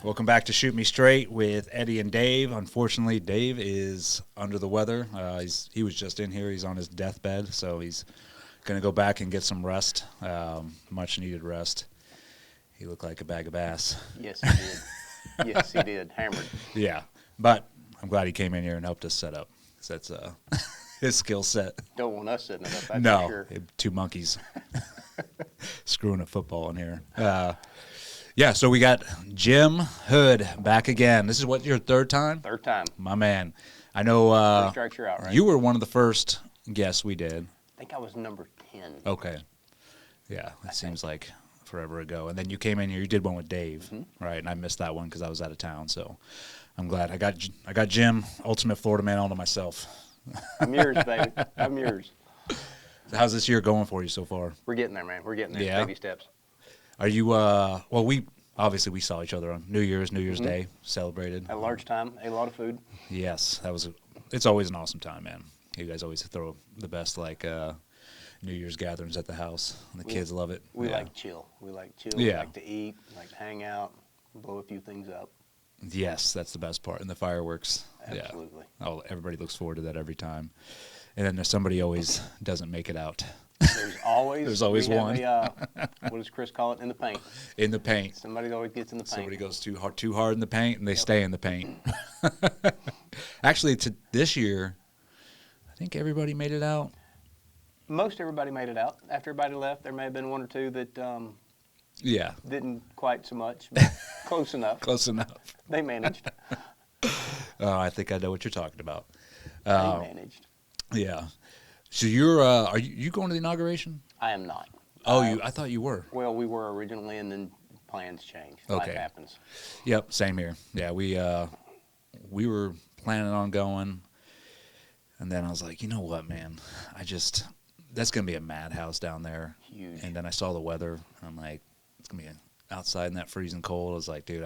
Welcome back to Shoot Me Straight with Eddie and Dave. Unfortunately, Dave is under the weather. He was just in here. He's on his deathbed, so he's going to go back and get some rest, much-needed rest. He looked like a bag of ass. Yes, he did. Yes, he did. Hammered. Yeah, but I'm glad he came in here and helped us set up. 'Cause that's his skill set. Don't want us setting it up, that's No, for sure. two monkeys screwing a football in here. Yeah, so we got Jim Hood back again. This is what, your third time? Third time. My man. I know Three strikes, you're out, right? you were one of the first guests we did. I think I was number 10. Okay. Yeah, it seems like forever ago. And then you came in here, you did one with Dave, right? And I missed that one because I was out of town. So I'm glad. I got Jim, Ultimate Florida Man, all to myself. I'm yours, baby. I'm yours. How's this year going for you so far? We're getting there, man. We're getting there. Yeah? Baby steps. Are you, well, we saw each other on New Year's Day, celebrated. At a large time, ate a lot of food. Yes, it's always an awesome time, man. You guys always throw the best, New Year's gatherings at the house. The kids love it. We like chill. We like chill. Yeah. We like to eat, like to hang out, blow a few things up. Yes, that's the best part. And the fireworks. Absolutely. Yeah. Oh, everybody looks forward to that every time. And then there's somebody always doesn't make it out. There's always one. What does Chris call it? In the paint. In the paint. Somebody always gets in the paint. Somebody goes too hard in the paint, and they stay in the paint. Actually, to this year, I think everybody made it out. Most everybody made it out. After everybody left, there may have been one or two that didn't quite so much, but close enough. Close enough. They managed. I think I know what you're talking about. They managed. Yeah. So are you going to the inauguration? I am not. Oh, I thought you were. Well, we were originally, and then plans change. Okay. Life happens. Yep, same here. Yeah, we were planning on going, and then I was like, you know what, man, that's gonna be a madhouse down there. Huge. And then I saw the weather, and I'm like, it's gonna be outside in that freezing cold. I was like, dude,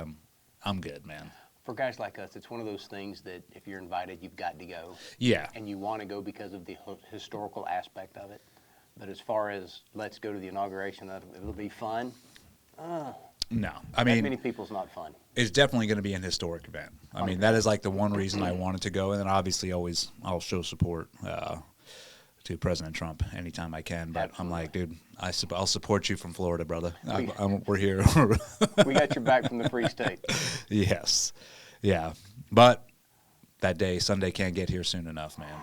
I'm good, man. For guys like us, it's one of those things that if you're invited, you've got to go. Yeah. And you want to go because of the historical aspect of it. But as far as let's go to the inauguration, it'll be fun. No, I That mean, many people's not fun. it's definitely going to be an historic event. I mean, that is like the one reason I wanted to go, and then obviously I'll show support to President Trump anytime I can. But Absolutely. I'm like, dude, I'll support you from Florida, brother. We're here. We got your back from the Free State. Yes, yeah. But that day, Sunday, can't get here soon enough, man.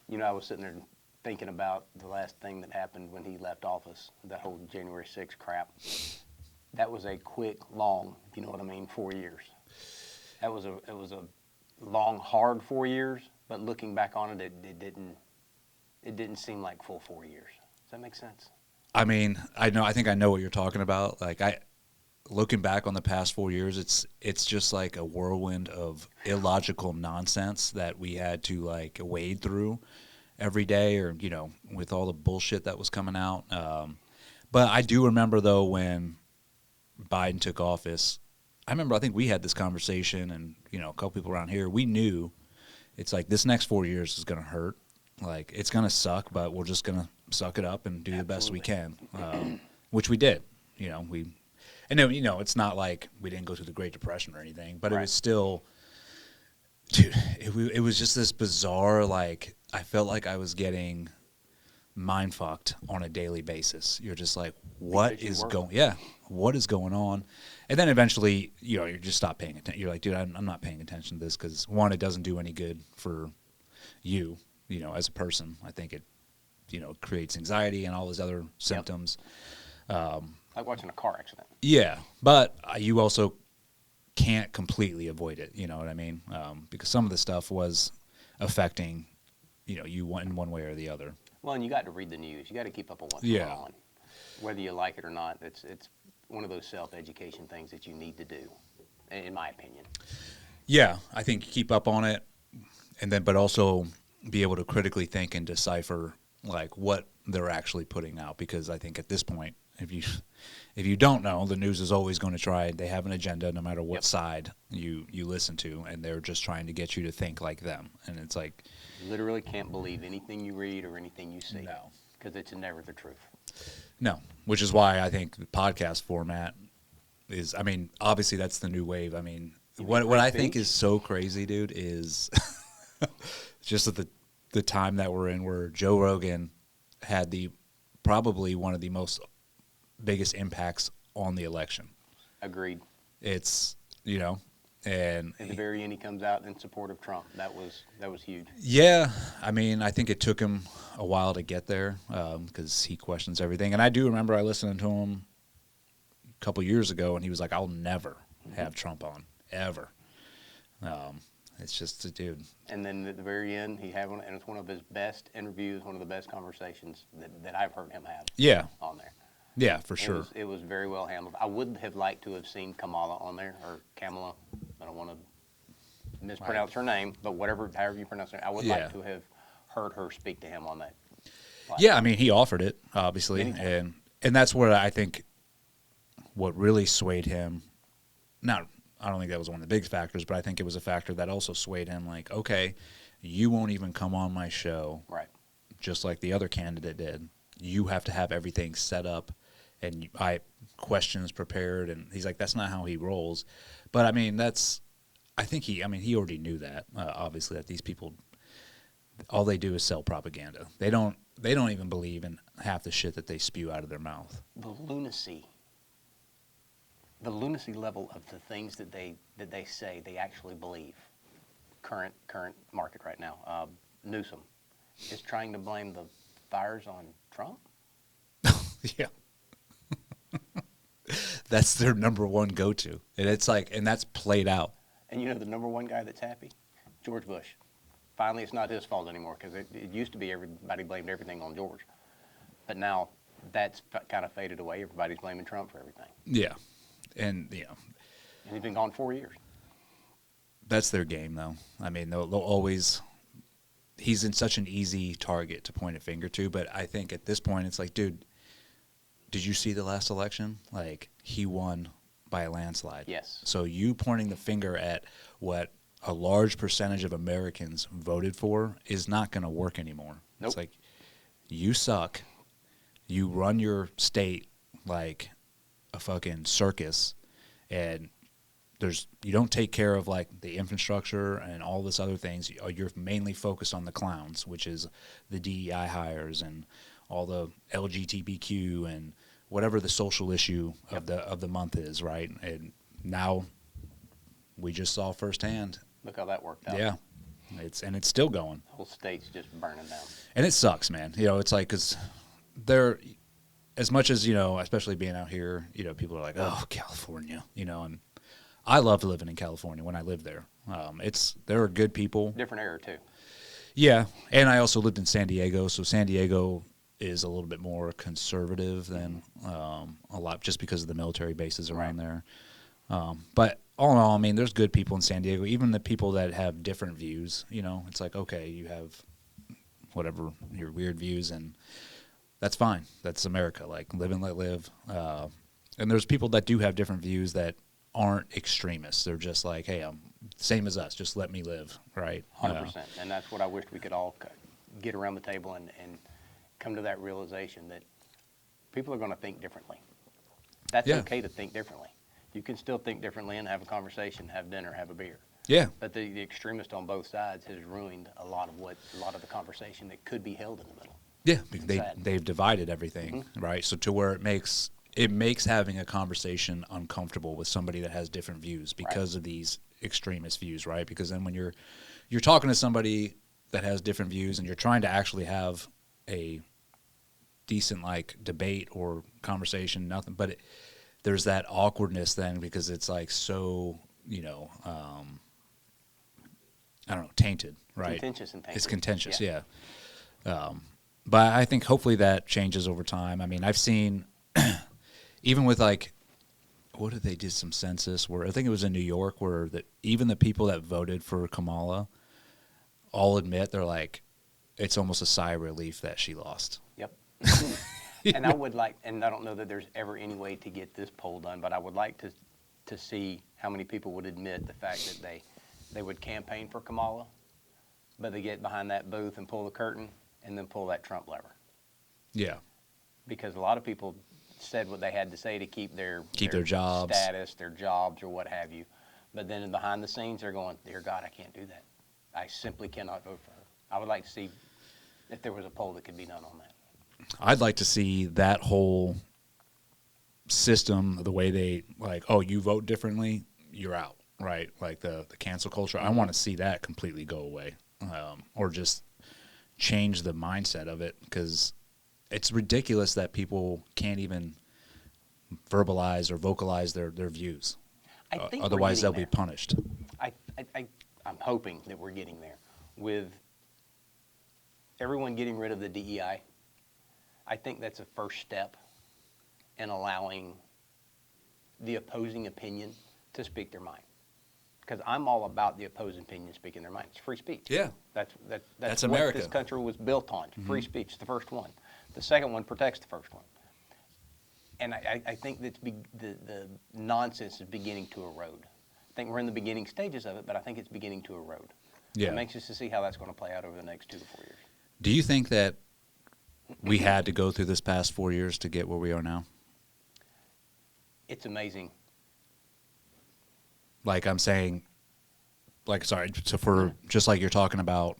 You know, I was sitting there thinking about the last thing that happened when he left office, that whole January 6th crap. That was a quick, long, if you know what I mean, 4 years. It was a long, hard 4 years, but looking back on it, it didn't seem like full 4 years. Does that make sense? I mean, I think I know what you're talking about. Like looking back on the past 4 years, it's just like a whirlwind of illogical nonsense that we had to like wade through every day, or with all the bullshit that was coming out. But I do remember though when Biden took office, I think we had this conversation, and a couple people around here, we knew it's like this next 4 years is going to hurt. Like it's going to suck, but we're just going to suck it up and do the best we can, which we did. It's not like we didn't go through the Great Depression or anything, but It was still, dude, it was just this bizarre, like, I felt like I was getting mind fucked on a daily basis. You're just like, what is going on? And then eventually, you just stop paying attention. You're like, dude, I'm not paying attention to this because, one, it doesn't do any good for you, as a person. I think it, creates anxiety and all those other symptoms. Like watching a car accident. Yeah, but you also can't completely avoid it. You know what I mean? Because some of the stuff was affecting, you in one way or the other. Well, and you got to read the news. You got to keep up on what's going on. Whether you like it or not, it's one of those self-education things that you need to do, in my opinion. Yeah, I think keep up on it, but also be able to critically think and decipher like what they're actually putting out. Because I think at this point, if you don't know, the news is always going to try. They have an agenda, no matter what side you listen to, and they're just trying to get you to think like them. And it's like, you literally can't believe anything you read or anything you see. No, because it's never the truth. No, which is why I think the podcast format is, I mean, obviously that's the new wave. I mean, You mean what free I think speech? is so crazy, dude, is just at the time that we're in, where Joe Rogan had probably one of the most biggest impacts on the election. Agreed. It's, you know, and At the very end, he comes out in support of Trump. That was huge. yeah, I mean, I think it took him a while to get there because he questions everything. And I do remember I listened to him a couple years ago, and he was like, "I'll never have Trump on ever." It's just a dude. And then at the very end, he had one, and it's one of his best interviews, one of the best conversations that I've heard him have. Yeah, On there. yeah, for sure. It was very well handled. I would have liked to have seen Kamala on there, or Kamala. I don't want to mispronounce her name, but however you pronounce her, I would like to have heard her speak to him on that platform. Yeah, I mean, he offered it, obviously, Anytime. and that's what I think. What really swayed him, I don't think that was one of the big factors, but I think it was a factor that also swayed him. Like, okay, you won't even come on my show, Right. just like the other candidate did. You have to have everything set up, and I questions prepared. And he's like, that's not how he rolls. But I mean, I think he already knew that. Obviously, that these people, all they do is sell propaganda. They don't even believe in half the shit that they spew out of their mouth. The lunacy level of the things that they say they actually believe. Current market right now. Newsom is trying to blame the fires on Trump. Yeah. That's their number one go-to. And it's like, and that's played out. And you know the number one guy that's happy? George Bush. Finally, it's not his fault anymore, because it used to be everybody blamed everything on George. But now that's kind of faded away. Everybody's blaming Trump for everything. Yeah. And, And he's been gone 4 years. that's their game, though. I mean, they'll always, he's in such an easy target to point a finger to. But I think at this point, it's like, dude, did you see the last election? Like, he won by a landslide. Yes. So you pointing the finger at what a large percentage of Americans voted for is not going to work anymore. Nope. It's like, you suck. You run your state like a fucking circus, and you don't take care of like the infrastructure and all this other things. You're mainly focused on the clowns, which is the DEI hires and all the LGBTQ and whatever the social issue of the month is, right? And now we just saw firsthand. Look how that worked out. Yeah, it's still going. The whole state's just burning down. And it sucks, man. You know, it's like, because they're, as much as, you know, especially being out here, you know, people are like, oh, California, you know, and I loved living in California when I lived there. There are good people. Different era, too. Yeah, and I also lived in San Diego, so San Diego is a little bit more conservative than a lot, just because of the military bases around there. But all in all, I mean, there's good people in San Diego, even the people that have different views. You know, it's like, okay, you have whatever your weird views, and that's fine. That's America. Like, live and let live. And there's people that do have different views that aren't extremists. They're just like, hey, I'm same as us. Just let me live, right? 100%. And that's what I wished we could all get around the table and come to that realization that people are going to think differently. That's okay to think differently. You can still think differently and have a conversation, have dinner, have a beer. Yeah. But the extremist on both sides has ruined a lot of the conversation that could be held in the middle. Yeah, because they've divided everything, right? So to where it makes having a conversation uncomfortable with somebody that has different views because of these extremist views, right? Because then when you're talking to somebody that has different views and you're trying to actually have a decent like debate or conversation, nothing, but there's that awkwardness then, because it's like, so, you know, I don't know, tainted, right? Contentious and tainted. It's contentious, yeah. But I think hopefully that changes over time. I mean, I've seen, even with like, what did they did some census where I think it was in New York, where even the people that voted for Kamala all admit they're like, it's almost a sigh of relief that she lost. Yep. And I would like, and I don't know that there's ever any way to get this poll done, but I would like to see how many people would admit the fact that they would campaign for Kamala, but they get behind that booth and pull the curtain and then pull that Trump lever. Yeah. Because a lot of people said what they had to say to keep their jobs, status, their jobs, or what have you. But then behind the scenes, they're going, "Dear God, I can't do that. I simply cannot vote for her." I would like to see if there was a poll that could be done on that. I'd like to see that whole system, the way they like, oh, you vote differently, you're out, right? Like the cancel culture. I want to see that completely go away, or just change the mindset of it, because it's ridiculous that people can't even verbalize or vocalize their views. I think Otherwise, they'll there. be punished. I'm hoping that we're getting there with everyone getting rid of the DEI. I think that's a first step in allowing the opposing opinion to speak their mind. Because I'm all about the opposing opinion speaking their mind. It's free speech. Yeah. That's what America. this country was built on. Free speech, the first one. The second one protects the first one. And I think that the nonsense is beginning to erode. I think we're in the beginning stages of it, but I think it's beginning to erode. Yeah. I'm anxious to see how that's going to play out over the next 2 to 4 years. Do you think that we had to go through this past 4 years to get where we are now? It's amazing. Like I'm saying, like, sorry, so for just like you're talking about,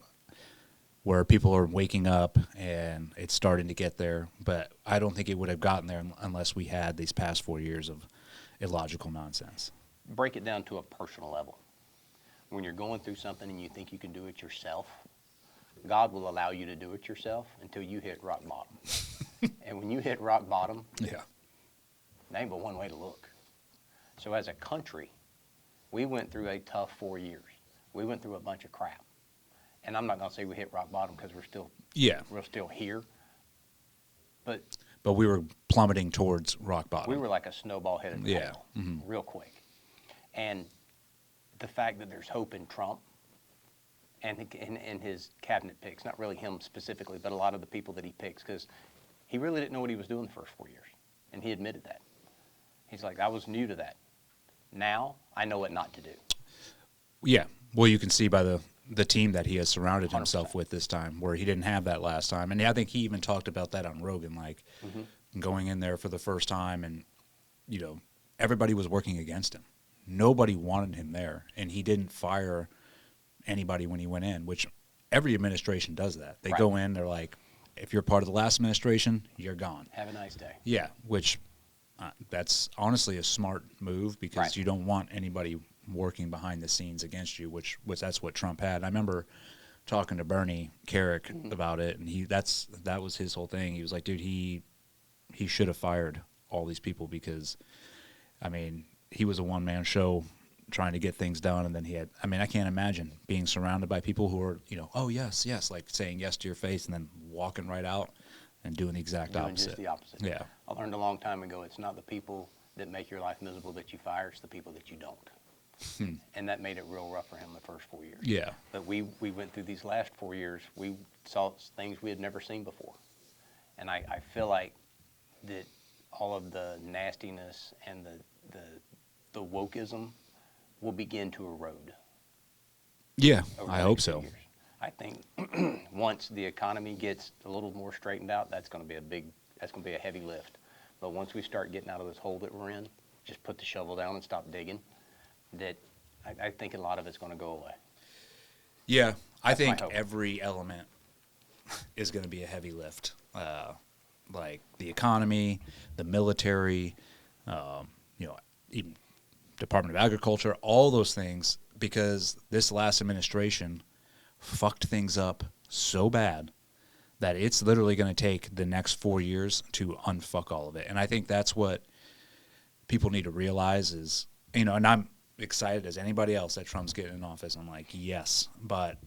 where people are waking up and it's starting to get there, but I don't think it would have gotten there unless we had these past 4 years of illogical nonsense. Break it down to a personal level. When you're going through something and you think you can do it yourself, God will allow you to do it yourself until you hit rock bottom. And when you hit rock bottom, Yeah. there ain't but one way to look. So as a country, we went through a tough 4 years. We went through a bunch of crap. And I'm not going to say we hit rock bottom because we're still here. But we were plummeting towards rock bottom. we were like a snowball headed for Yeah. real quick. And the fact that there's hope in Trump and his cabinet picks, not really him specifically, but a lot of the people that he picks, because he really didn't know what he was doing the first 4 years. And he admitted that. He's like, I was new to that. Now I know what not to do. Yeah. Well, you can see by the team that he has surrounded 100%. himself with this time, where he didn't have that last time. And I think he even talked about that on Rogan, like going in there for the first time, and, you know, everybody was working against him. Nobody wanted him there, and he didn't fire anybody when he went in, which every administration does that. They go in, they're like, if you're part of the last administration, you're gone. Have a nice day. Yeah, which that's honestly a smart move, because you don't want anybody working behind the scenes against you, which that's what Trump had. I remember talking to Bernie Carrick about it, and that was his whole thing. He was like, dude, he should have fired all these people, because, I mean, he was a one-man show trying to get things done, and then I can't imagine being surrounded by people who are, you know, oh, yes, yes, like saying yes to your face, and then walking right out and doing the exact opposite. Just the opposite. Yeah. I learned a long time ago, it's not the people that make your life miserable that you fire, it's the people that you don't. And that made it real rough for him the first 4 years. Yeah. But we went through these last 4 years, we saw things we had never seen before. And I feel like that all of the nastiness and the wokeism will begin to erode. Yeah, over I the hope next few so. years. I think once the economy gets a little more straightened out, that's going to be a heavy lift. But once we start getting out of this hole that we're in, just put the shovel down and stop digging, that I think a lot of it's going to go away. Yeah, I That's my think hope. every element is going to be a heavy lift, like the economy, the military, even Department of Agriculture, all those things, because this last administration fucked things up so bad that it's literally going to take the next 4 years to unfuck all of it. And I think that's what people need to realize is, and I'm excited as anybody else that Trump's getting in office. I'm like, yes, but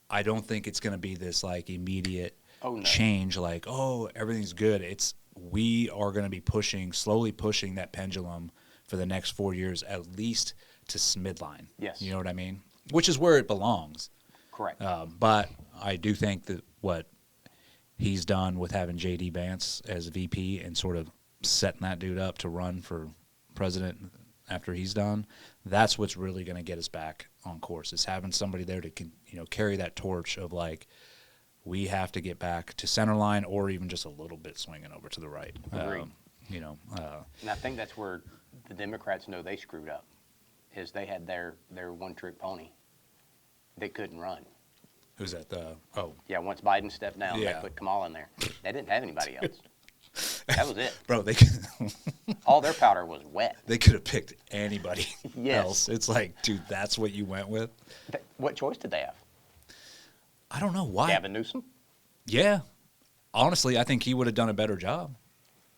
I don't think it's going to be this like immediate change, like, oh, everything's good. We are going to be slowly pushing that pendulum for the next 4 years, at least to midline. Yes. You know what I mean? Which is where it belongs. Correct. But I do think that what he's done with having J.D. Vance as VP and sort of setting that dude up to run for president after he's done, that's what's really going to get us back on course, is having somebody there to carry that torch of, like, we have to get back to center line, or even just a little bit swinging over to the right. you know. And I think that's where the Democrats know they screwed up, is they had their one-trick pony. They couldn't run. Who's that? Oh, Yeah, once Biden stepped down, Yeah. they put Kamala in there. They didn't have anybody else. That was it. bro, All their powder was wet. they could have picked anybody Yes. else. It's like, dude, that's what you went with. What choice did they have? I don't know why. Gavin Newsom? Yeah, honestly, I think he would have done a better job.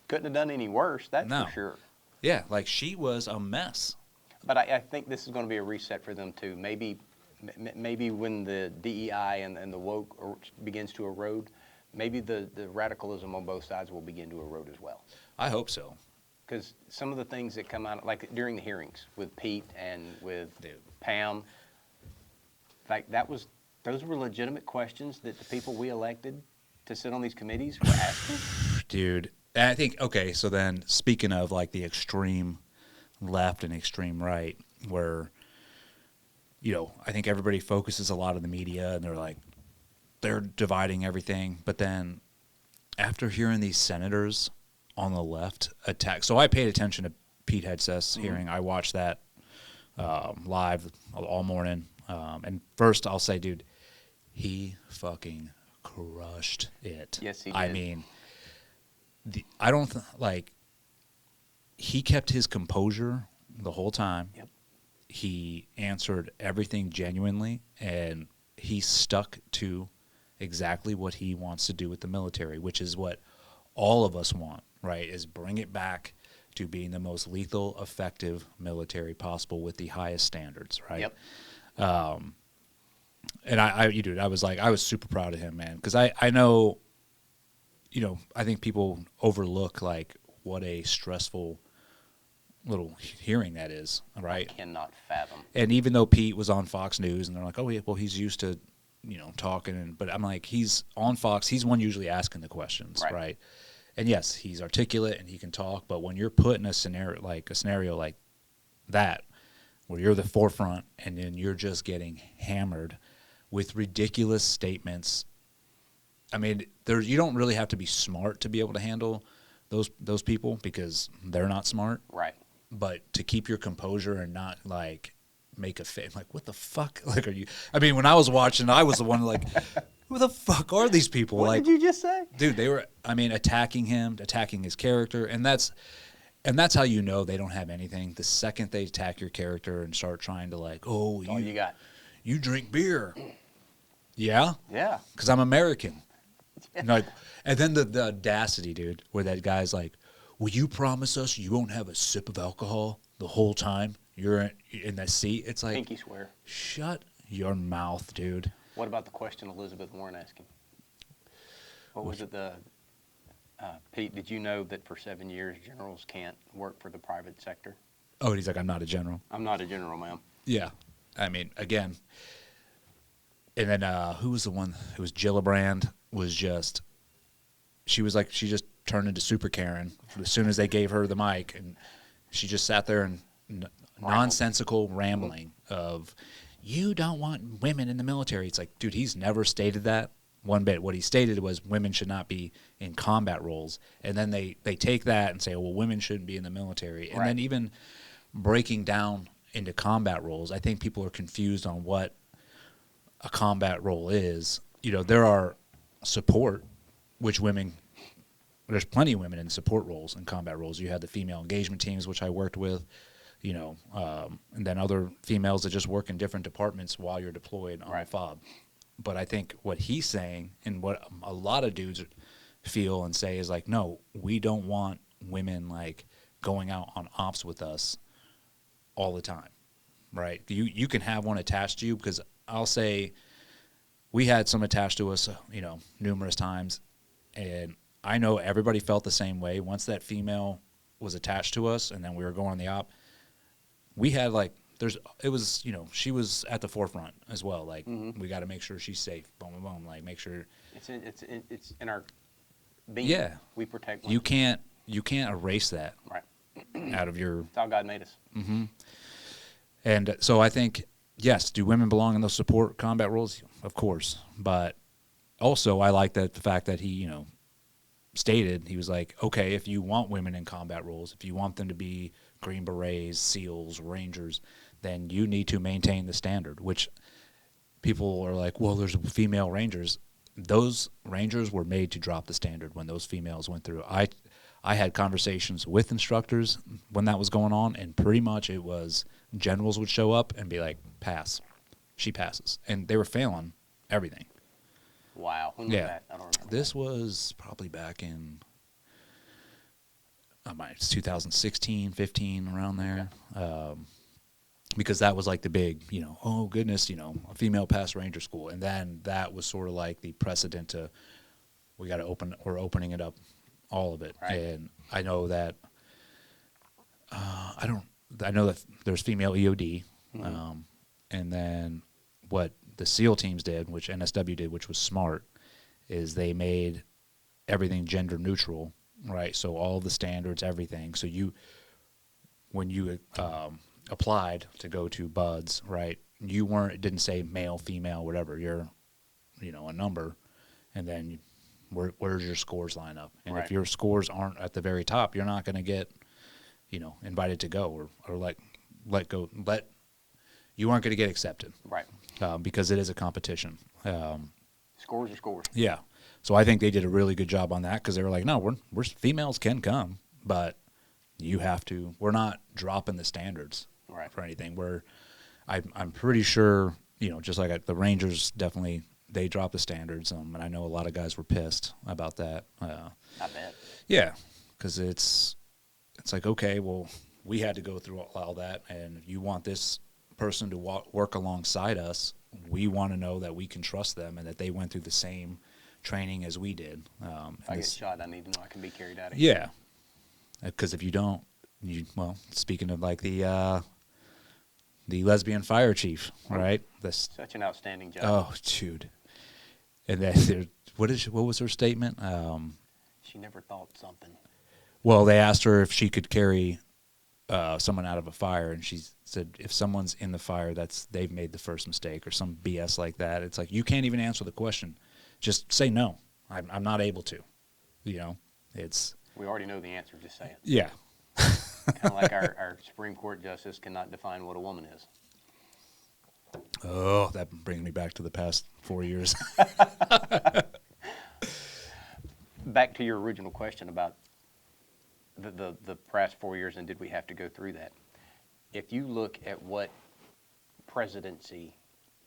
Couldn't have done any worse, that's No. for sure. Yeah, like she was a mess. But I think this is going to be a reset for them too. Maybe when the DEI and the woke begins to erode, maybe the radicalism on both sides will begin to erode as well. I hope so. Because some of the things that come out, like during the hearings with Pete and with Dude. Pam, like those were legitimate questions that the people we elected to sit on these committees were asking. Dude, I think, okay, so then speaking of like the extreme left and extreme right, where, you know, I think everybody focuses a lot on the media and they're dividing everything. But then after hearing these senators on the left attack, so I paid attention to Pete Hegseth's hearing. I watched that live all morning. And first I'll say, dude, he fucking crushed it. Yes, he did. I mean, I don't like. He kept his composure the whole time. Yep. He answered everything genuinely, and he stuck to exactly what he wants to do with the military, which is what all of us want, right? Is bring it back to being the most lethal, effective military possible with the highest standards, right? Yep. And I was super proud of him, man, because I know, you know, I think people overlook like what a stressful little hearing that is, right? I cannot fathom. And even though Pete was on Fox News, and they're like, oh yeah, well he's used to, you know, talking, but I'm like, he's on Fox, he's one usually asking the questions, right? And yes, he's articulate and he can talk, but when you're put in a scenario like that, where you're the forefront and then you're just getting hammered with ridiculous statements. I mean, you don't really have to be smart to be able to handle those people because they're not smart. Right. But to keep your composure and not like make a face, like what the fuck? Like, are you? I mean, when I was watching, I was the one like, who the fuck are these people? What like, did you just say? Dude, they were. I mean, attacking him, attacking his character, and that's how you know they don't have anything. The second they attack your character and start trying to like, oh, All you got. You drink beer. Yeah? Yeah. Because I'm American. Like, and then the audacity, dude, where that guy's like, will you promise us you won't have a sip of alcohol the whole time you're in that seat? It's like, Pinky swear. Shut your mouth, dude. What about the question Elizabeth Warren asked him? What was it? Pete, did you know that for 7 years generals can't work for the private sector? Oh, and he's like, I'm not a general. I'm not a general, ma'am. Yeah. I mean, again. And then who was the one? It was Gillibrand. She just turned into Super Karen as soon as they gave her the mic, and she just sat there and nonsensical rambling of, you don't want women in the military. It's like, dude, he's never stated that one bit. What he stated was women should not be in combat roles, and then they take that and say, well, women shouldn't be in the military, and then even breaking down into combat roles, I think people are confused on what a combat role is. You know, there are support, which there's plenty of women in support roles and combat roles. You had the female engagement teams, which I worked with, you know, and then other females that just work in different departments while you're deployed on a FOB. But I think what he's saying and what a lot of dudes feel and say is like, no, we don't want women like going out on ops with us all the time, right? You can have one attached to you, because I'll say we had some attached to us, you know, numerous times, and I know everybody felt the same way. Once that female was attached to us and then we were going on the op, we had like, you know, she was at the forefront as well. Like, we got to make sure she's safe. Boom, boom, boom. Like, make sure. It's in our being. Yeah. We protect women. You can't erase that out of your. That's how God made us. Mm-hmm. And so I think, yes, do women belong in those support combat roles? Of course. But also I like the fact that he, you know, stated, he was like, okay, if you want women in combat roles, if you want them to be Green Berets, SEALs, Rangers, then you need to maintain the standard, which people are like, well, there's female Rangers. Those Rangers were made to drop the standard when those females went through. I had conversations with instructors when that was going on, and pretty much it was generals would show up and be like, pass. She passes. And they were failing everything. Wow. When was that? I don't remember. This was probably back in, it's 2016, 15, around there. Okay. Because that was like the big, oh goodness, a female passed Ranger school. And then that was sort of like the precedent to, we're opening it up, all of it. Right. And I know that, I know that there's female EOD. Mm-hmm. And then what the SEAL teams did, which NSW did, which was smart, is they made everything gender neutral, right? So all of the standards, everything. So when you applied to go to BUDS, right, it didn't say male, female, whatever. You're, a number, and then where's your scores line up? And right. if your scores aren't at the very top, you're not going to get, invited to go or let go. You aren't going to get accepted. Right. Because it is a competition. Scores are scores. Yeah. So I think they did a really good job on that because they were like, no, we're females can come, but you have to. We're not dropping the standards right. for anything. I'm pretty sure, just like the Rangers definitely, they dropped the standards, and I know a lot of guys were pissed about that. I bet. Yeah, because it's like, okay, well, we had to go through all that, and if you want this person to work alongside us, we want to know that we can trust them and that they went through the same training as we did. If I get shot, I need to know I can be carried out of here. Yeah, because if you don't, speaking of like the lesbian fire chief, right? Such an outstanding job. Oh, dude. And then what was her statement? She never thought something. Well, they asked her if she could carry someone out of a fire, and she said if someone's in the fire, they've made the first mistake or some BS like that. It's like, you can't even answer the question. Just say no. I'm not able to. It's. We already know the answer. Just say it. Yeah. Kind of like our Supreme Court justice cannot define what a woman is. Oh, that brings me back to the past 4 years. Back to your original question about the past 4 years and did we have to go through that? If you look at what presidency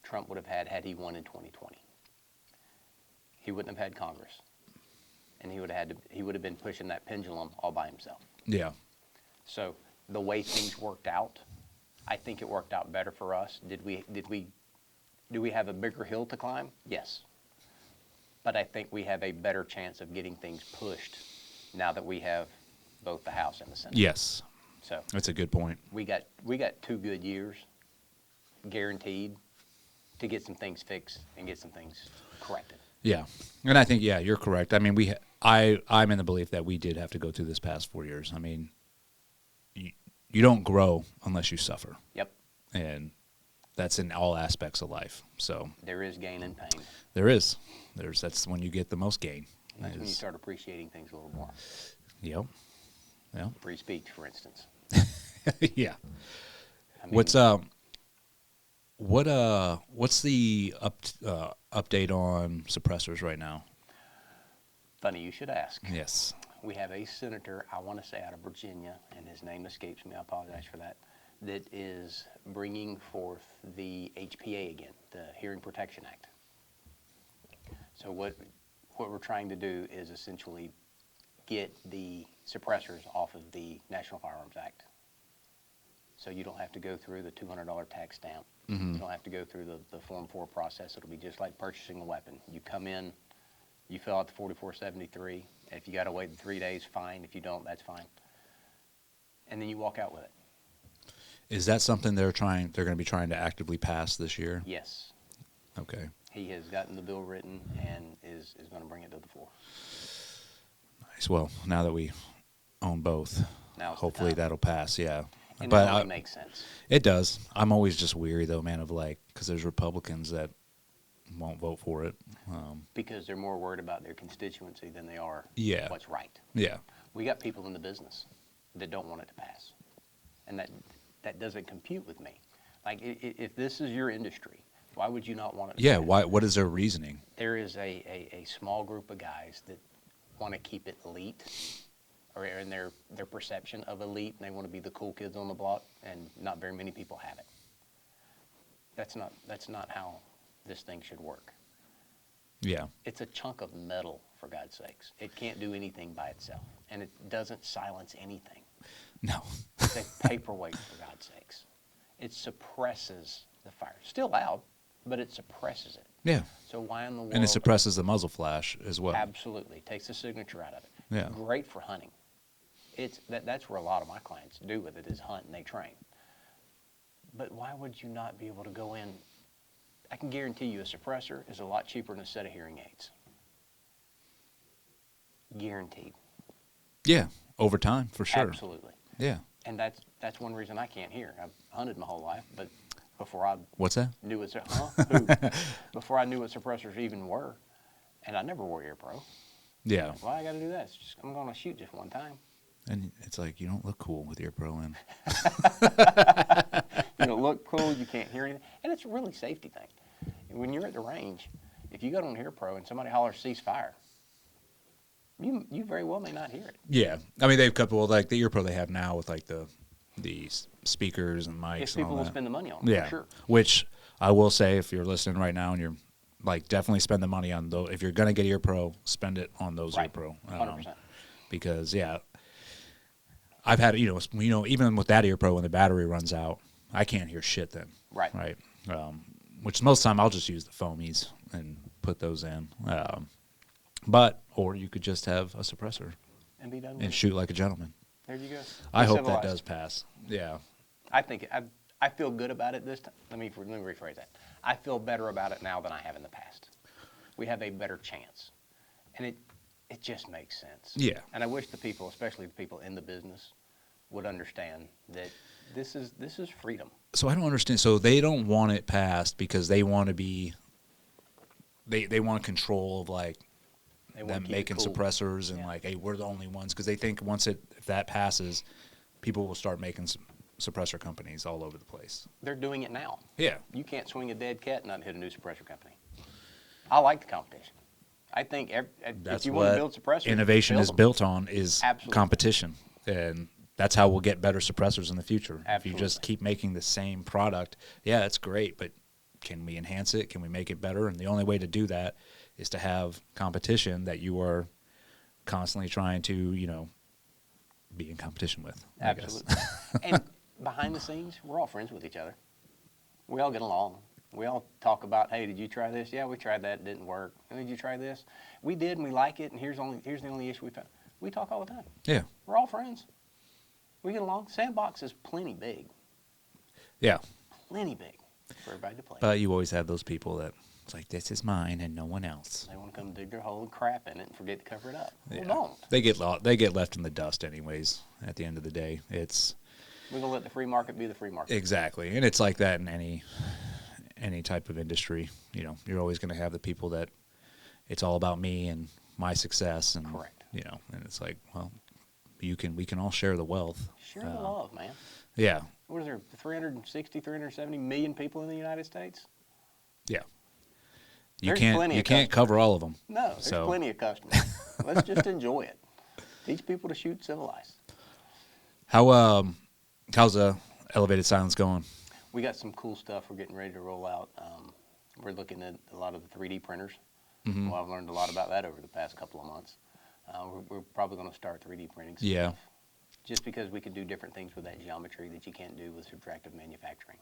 Trump would have had he won in 2020, he wouldn't have had Congress, and he would have been pushing that pendulum all by himself. Yeah. So the way things worked out, I think it worked out better for us. Do we have a bigger hill to climb? Yes. But I think we have a better chance of getting things pushed now that we have both the House and the Senate. Yes. So that's a good point. we got 2 good years guaranteed to get some things fixed and get some things corrected. Yeah. And I think, you're correct. I mean, I'm in the belief that we did have to go through this past 4 years. I mean, you don't grow unless you suffer. Yep. And that's in all aspects of life. So there is gain and pain. there is. That's when you get the most gain. That's when you start appreciating things a little more. Yep. Yeah. Free speech, for instance. Yeah. I mean, What's the update on suppressors right now? funny you should ask. Yes. We have a senator, I want to say out of Virginia, and his name escapes me, I apologize for that is bringing forth the HPA again, the Hearing Protection Act. So what we're trying to do is essentially get the suppressors off of the National Firearms Act. So you don't have to go through the $200 tax stamp. Mm-hmm. You don't have to go through the Form 4 process. It'll be just like purchasing a weapon. You come in, you fill out the 4473. If you got to wait 3 days, fine. If you don't, that's fine. And then you walk out with it. Is that something they're going to be trying to actively pass this year? Yes. Okay. He has gotten the bill written and is going to bring it to the floor. Nice. Well, now that we own both, hopefully that'll pass. Yeah. And but that only makes sense. It does. I'm always just weary though, man, of because there's Republicans that won't vote for it. Because they're more worried about their constituency than they are Yeah. what's right. Yeah. We got people in the business that don't want it to pass, and that doesn't compute with me. Like, if this is your industry, why would you not want it to Yeah. pass? Why? What is their reasoning? There is a small group of guys that want to keep it elite, or in their perception of elite, and they want to be the cool kids on the block, and not very many people have it. That's not how this thing should work. Yeah. It's a chunk of metal, for God's sakes. It can't do anything by itself, and it doesn't silence anything. No. It's a paperweight, for God's sakes. It suppresses the fire. Still loud, but it suppresses it. Yeah. So why in the world? And it suppresses the muzzle flash as well. Absolutely. Takes the signature out of it. Yeah. Great for hunting. That's where a lot of my clients do with it, is hunt and they train. But why would you not be able to go in? I can guarantee you a suppressor is a lot cheaper than a set of hearing aids. Guaranteed. Yeah. Over time, for sure. Absolutely. Yeah. And that's one reason I can't hear. I've hunted my whole life, but before I What's that? knew what before I knew what suppressors even were, and I never wore ear pro. Yeah. Why I got to do that? I'm going to shoot just one time. And it's like, you don't look cool with ear pro in. You don't look cool. You can't hear anything, and it's a really safety thing. When you're at the range, if you go on ear pro and somebody hollers cease fire, you very well may not hear it. Yeah. I mean, they've coupled like the ear pro they have now with like the speakers and mics. If and people all will that. spend the money on it, Yeah. for sure. Which I will say, if you're listening right now and you're like, definitely spend the money on those. If you're gonna get ear pro, spend it on those ear Right. pro. 100%. Because yeah, I've had even with that ear pro, when the battery runs out, I can't hear shit then. Right. Right. Which most of the time I'll just use the foamies and put those in. Or you could just have a suppressor And be done with and it. shoot like a gentleman. There you go. I Be hope civilized. that does pass. Yeah. I think I feel good about it this time. Let me rephrase that. I feel better about it now than I have in the past. We have a better chance, and it just makes sense. Yeah. And I wish the people, especially the people in the business, would understand that this is freedom. So I don't understand. So they don't want it passed because they want to be. They want control of like They want them to keep it making cool. suppressors and Yeah. like, hey, we're the only ones, because they think if that passes, people will start making suppressor companies all over the place. They're doing it now. Yeah. You can't swing a dead cat and not hit a new suppressor company. I like the competition. I think That's if you what want to build suppressors, innovation build is them. built on, is Absolutely. competition, and that's how we'll get better suppressors in the future. Absolutely. If you just keep making the same product, yeah, it's great, but can we enhance it? Can we make it better? And the only way to do that is to have competition that you are constantly trying to, be in competition with. I guess. Absolutely. And behind the scenes, we're all friends with each other. We all get along. We all talk about, hey, did you try this? Yeah, we tried that. It didn't work. Did you try this? We did, and we like it, and here's the only issue we found. We talk all the time. Yeah. We're all friends. We get along. Sandbox is plenty big. Yeah. Plenty big for everybody to play. But you always have those people that it's like, this is mine and no one else. They want to come dig their hole and crap in it and forget to cover it up. Yeah. Well, don't. They get left in the dust anyways. At the end of the day, it's We're going to let the free market be the free market. exactly, and it's like that in any type of industry. You're always going to have the people that it's all about me and my success, and Correct. and it's like, well, we can all share the wealth. Share the love, man. Yeah, What is there, 360, 370 million people in the United States? yeah. There's plenty You of can't cover all of them. No, there's So- plenty of customers. Let's just enjoy it. Teach people to shoot civilized. How's the elevated silence going? We got some cool stuff we're getting ready to roll out. We're looking at a lot of the 3D printers. Mm-hmm. Well, I've learned a lot about that over the past couple of months. We're probably going to start 3D printing some Yeah. stuff. Just because we can do different things with that geometry that you can't do with subtractive manufacturing.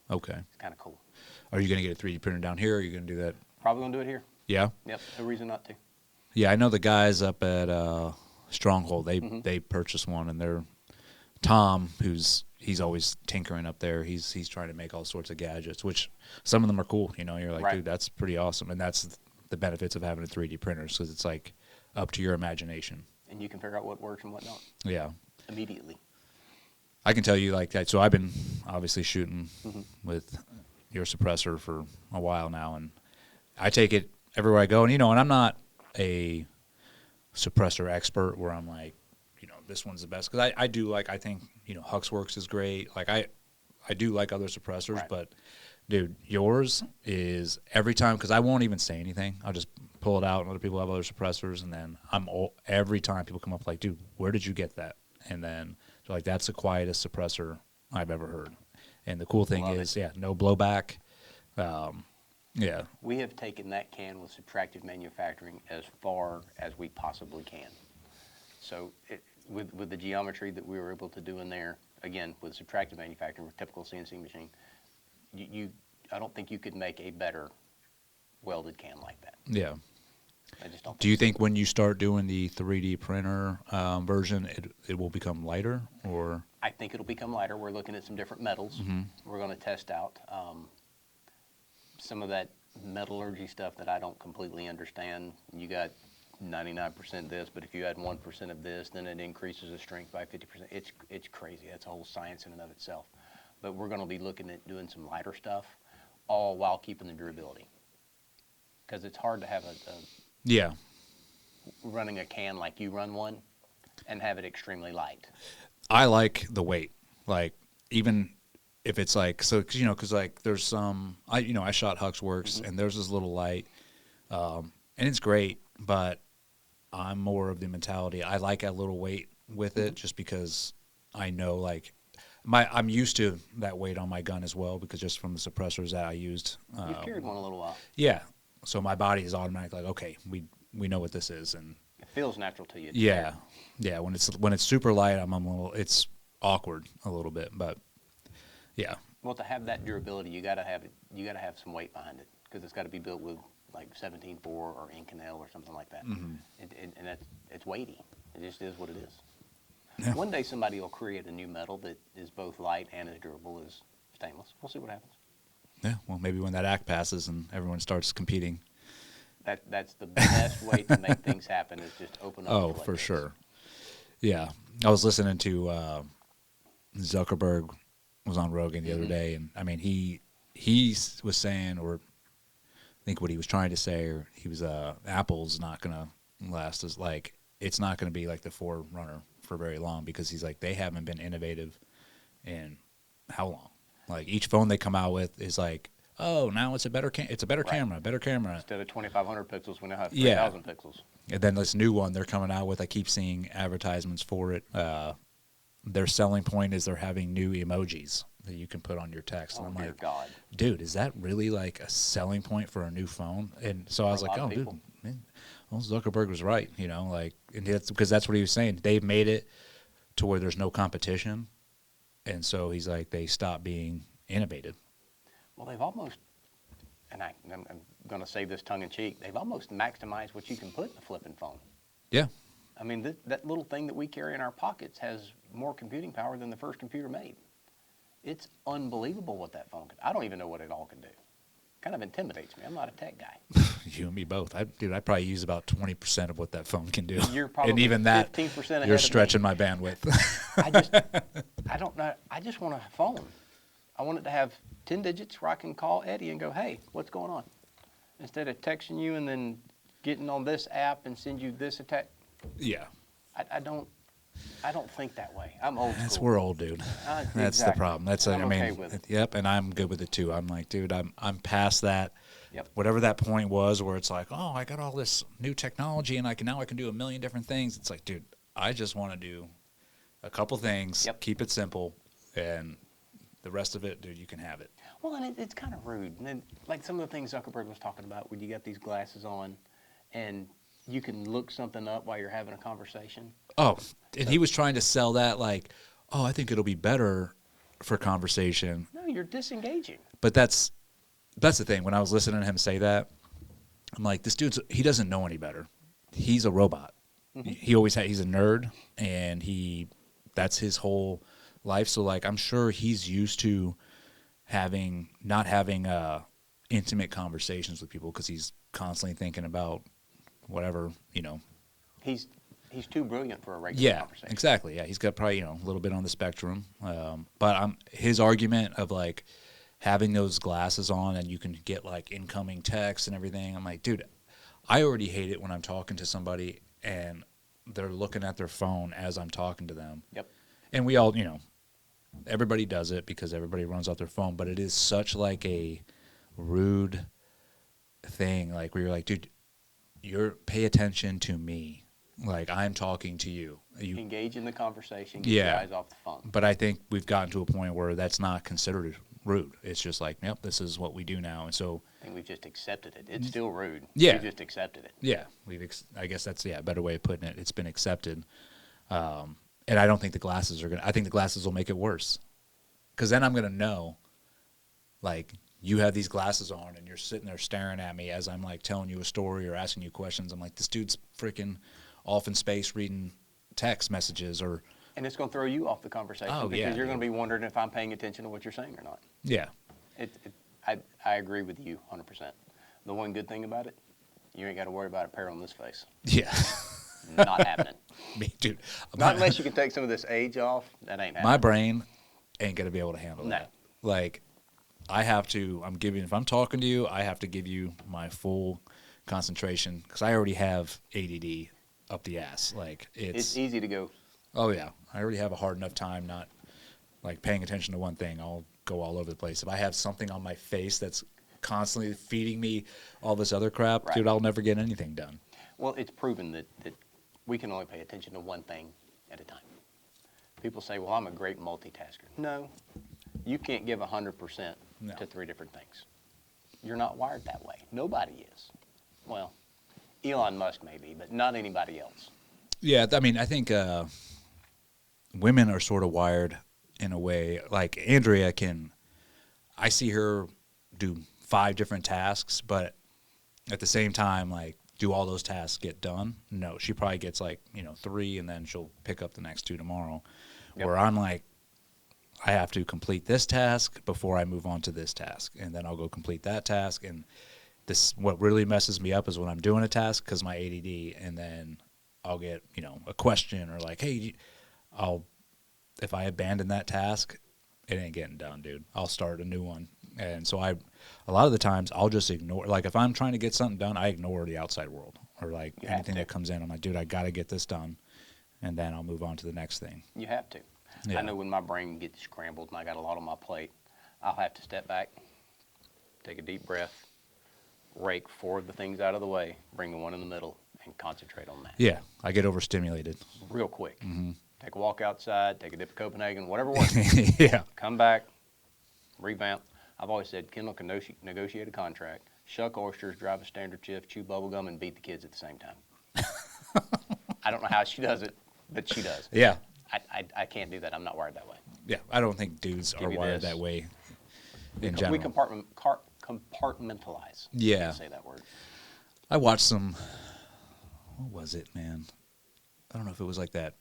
Okay. It's kind of cool. Are you going to get a 3D printer down here, or are you going to do that? Probably going to do it here. Yeah. Yep, no reason not to. Yeah, I know the guys up at Stronghold. They purchased one, and they're Tom, he's always tinkering up there. He's trying to make all sorts of gadgets, which some of them are cool. You're like, Right. dude, that's pretty awesome, and that's the benefits of having a 3D printer, because it's like up to your imagination. And you can figure out what works and what don't Yeah, immediately. I can tell you like that. So I've been obviously shooting Mm-hmm. with your suppressor for a while now, and I take it everywhere I go, and and I'm not a suppressor expert where I'm like, this one's the best, because I do like, I think Huxworks is great. Like I do like other suppressors, Right. but dude, yours is every time, because I won't even say anything. I'll just pull it out, and other people have other suppressors, and then every time people come up like, dude, where did you get that? And then they're like, that's the quietest suppressor I've ever heard. And the cool thing is, no blowback. Yeah. We have taken that can with subtractive manufacturing as far as we possibly can. So with the geometry that we were able to do in there, again, with subtractive manufacturing, with typical CNC machine, I don't think you could make a better welded can like that. Yeah. I just don't. Do you think when you start doing the 3D printer version, it will become lighter, or? I think it'll become lighter. We're looking at some different metals. Mm-hmm. We're going to test out some of that metallurgy stuff that I don't completely understand. You got 99% this, but if you add 1% of this, then it increases the strength by 50%. It's crazy. That's a whole science in and of itself. But we're going to be looking at doing some lighter stuff, all while keeping the durability. Because it's hard to have running a can like you run one and have it extremely light. I like the weight, like even if it's like, so because like there's some, I shot Huxworks, Mm-hmm. and there's this little light, and it's great, but I'm more of the mentality, I like a little weight with it, just because I know, like, I'm used to that weight on my gun as well, because just from the suppressors that I used. You've carried one a little while. Yeah, so my body is automatically like, okay, we know what this is, and It feels natural to you. yeah, when it's super light, I'm a little, it's awkward a little bit, but yeah. Well, to have that durability, you got to have some weight behind it, because it's got to be built with like 17.4 or Inconel or something like that. Mm-hmm. And it's weighty. It just is what it is. Yeah. One day somebody will create a new metal that is both light and as durable as stainless. We'll see what happens. Yeah, well, maybe when that act passes and everyone starts competing. That's the best way to make things happen, is just open up. Oh, for sure. Yeah, I was listening to Zuckerberg was on Rogan the other day, and I mean he was saying, or I think what he was trying to say, or he was Apple's not gonna last as, like, it's not gonna be like the Forerunner for very long, because he's like, they haven't been innovative in how long? Like, each phone they come out with is like, oh, now it's a better camera. Instead of 2,500 pixels, we now have Yeah. 3,000 pixels. And then this new one they're coming out with, I keep seeing advertisements for it. Their selling point is they're having new emojis that you can put on your text. Oh, And I'm dear like, God. dude, is that really like a selling point for a new phone? And so I was For a like, lot oh, of dude, people. man, well, Zuckerberg was right, like, and that's because that's what he was saying. They've made it to where there's no competition, and so he's like, they stopped being innovative. Well, they've almost, and I'm going to say this tongue in cheek, they've almost maximized what you can put in a flipping phone. Yeah. I mean, that little thing that we carry in our pockets has more computing power than the first computer made. It's unbelievable what that phone can. I don't even know what it all can do. Kind of intimidates me. I'm not a tech guy. You and me both. I probably use about 20% of what that phone can do. You're probably and even that, 15% ahead you're of me. stretching my bandwidth. I don't know. I just want a phone. I want it to have 10 digits where I can call Eddie and go, hey, what's going on? Instead of texting you and then getting on this app and send you this attack. Yeah. I don't think that way. I'm old school. We're old, dude. That's the Exactly. problem. That's I'm okay with it. Yep, and I'm good with it too. I'm like, dude, I'm past that. Yep. Whatever that point was where it's like, oh, I got all this new technology and now I can do a million different things. It's like, dude, I just want to do a couple things, keep it simple, and the rest of it, dude, you can have it. Well, and it's kind of rude. And then, like some of the things Zuckerberg was talking about, when you got these glasses on and you can look something up while you're having a conversation. Oh, and he was trying to sell that like, oh, I think it'll be better for conversation. No, you're disengaging. But that's the thing. When I was listening to him say that, I'm like, this he doesn't know any better. He's a robot. Mm-hmm. He's a nerd, and that's his whole life. So like, I'm sure he's used to not having intimate conversations with people, because he's constantly thinking about whatever, He's too brilliant for a regular conversation. Yeah, exactly. Yeah, he's got probably a little bit on the spectrum. But his argument of like, having those glasses on and you can get like incoming texts and everything. I'm like, dude, I already hate it when I'm talking to somebody and they're looking at their phone as I'm talking to them. Yep. And we all, everybody does it because everybody runs off their phone, but it is such like a rude thing, like where you're like, dude, pay attention to me. Like, I'm talking to you. Engage in the conversation, get Yeah. your eyes off the phone. But I think we've gotten to a point where that's not considered rude. It's just like, yep, this is what we do now. And so I think we've just accepted it. It's still rude. Yeah. We've just accepted it. yeah, I guess that's a better way of putting it. It's been accepted. And I don't think the glasses I think the glasses will make it worse. Because then I'm going to know, like, you have these glasses on and you're sitting there staring at me as I'm like telling you a story or asking you questions. I'm like, this dude's freaking off in space reading text messages or. And it's going to throw you off the conversation because you're going to be wondering if I'm paying attention to what you're saying or not. Yeah. I agree with you 100%. The one good thing about it, you ain't got to worry about a peril in this face. Yeah. Not happening. Me, dude. Not unless you can take some of this age off. That ain't happening. My brain ain't going to be able to handle No. that. Like, I have to, if I'm talking to you, I have to give you my full concentration because I already have ADD up the ass. Like, It's easy to go. Oh, yeah. I already have a hard enough time not, like, paying attention to one thing. I'll go all over the place. If I have something on my face that's constantly feeding me all this other crap, Right. dude, I'll never get anything done. Well, it's proven that we can only pay attention to one thing at a time. People say, well, I'm a great multitasker. No, you can't give 100% No. to 3 different things. You're not wired that way. Nobody is. Well, Elon Musk may be, but not anybody else. Yeah, I mean, I think women are sort of wired in a way. Like, Andrea I see her do 5 different tasks, but at the same time, like, do all those tasks get done? No, she probably gets like, 3 and then she'll pick up the next 2 tomorrow. Yep. Where I'm like, I have to complete this task before I move on to this task. And then I'll go complete that task. And what really messes me up is when I'm doing a task because my ADD, and then I'll get, a question or like, hey, if I abandon that task, it ain't getting done, dude. I'll start a new one. And so a lot of the times I'll just ignore, like if I'm trying to get something done, I ignore the outside world or like anything that comes in. I'm like, dude, I got to get this done. And then I'll move on to the next thing. You have to. Yeah. I know when my brain gets scrambled and I got a lot on my plate, I'll have to step back, take a deep breath, rake 4 of the things out of the way, bring the one in the middle, and concentrate on that. Yeah, I get overstimulated. Real quick. Mm-hmm. Take a walk outside, take a dip of Copenhagen, whatever works. Yeah. Come back, revamp. I've always said Kendall can negotiate a contract, shuck oysters, drive a standard shift, chew bubble gum, and beat the kids at the same time. I don't know how she does it, but she does. Yeah. I can't do that. I'm not wired that way. Yeah, I don't think dudes are wired that way in general. We compartmentalize. Yeah. I can't say that word. I watched some, what was it, man? I don't know if it was like that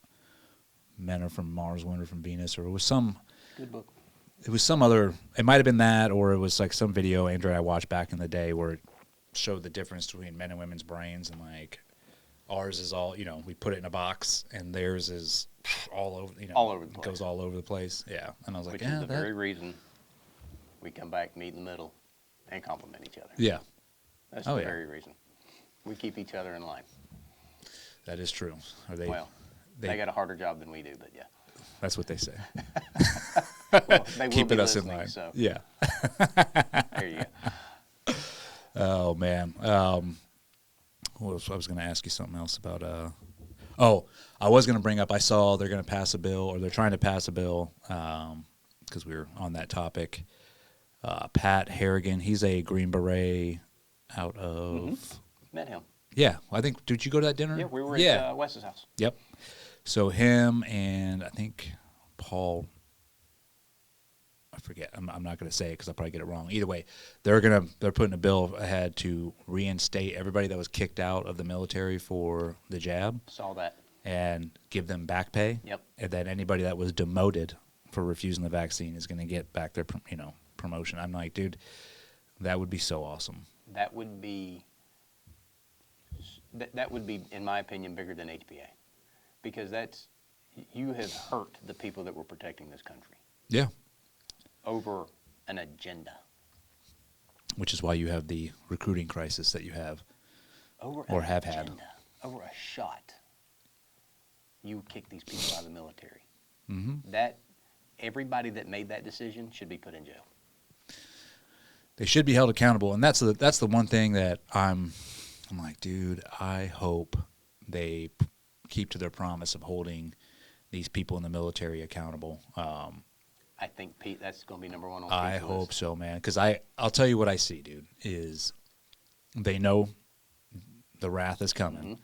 Men Are From Mars, Women Are From Venus, or it was some. Good book. It was some other, it might have been that, or it was like some video Andrew and I watched back in the day where it showed the difference between men and women's brains, and like ours is all, we put it in a box, and theirs is all over, all over the place. Goes all over the place. Yeah. And I was like, Which is the very reason we come back, meet in the middle, and compliment each other. Yeah. That's the very reason. We keep each other in line. That is true. They got a harder job than we do, but yeah. That's what they say. Well, they will Keeping be us in listening, line. So. Yeah. There you go. Oh, man. What else? I was going to ask you something else about. I was going to bring up, I saw they're going to pass a bill, or they're trying to pass a bill, because we were on that topic. Pat Harrigan, he's a Green Beret out of. Met him. Yeah. I think, did you go to that dinner? Yeah, we were at Wes's house. Yep. So him and I think Paul, I forget. I'm not going to say it because I'll probably get it wrong. Either way, they're putting a bill ahead to reinstate everybody that was kicked out of the military for the jab. Saw that. And give them back pay. Yep. And then anybody that was demoted for refusing the vaccine is going to get back their promotion. I'm like, dude, that would be so awesome. That would be in my opinion bigger than HBA, because you have hurt the people that were protecting this country. Yeah. Over an agenda. Which is why you have the recruiting crisis that you have. Over Or an have had. agenda, over a shot, you kick these people out of the military. Mm-hmm. That everybody that made that decision should be put in jail. They should be held accountable, and that's the one thing that I'm like, dude, I hope they keep to their promise of holding these people in the military accountable. I think, Pete, that's going to be number one on I Pete's hope list. so, man, because I'll tell you what I see, dude, is they know the wrath is coming. Mm-hmm.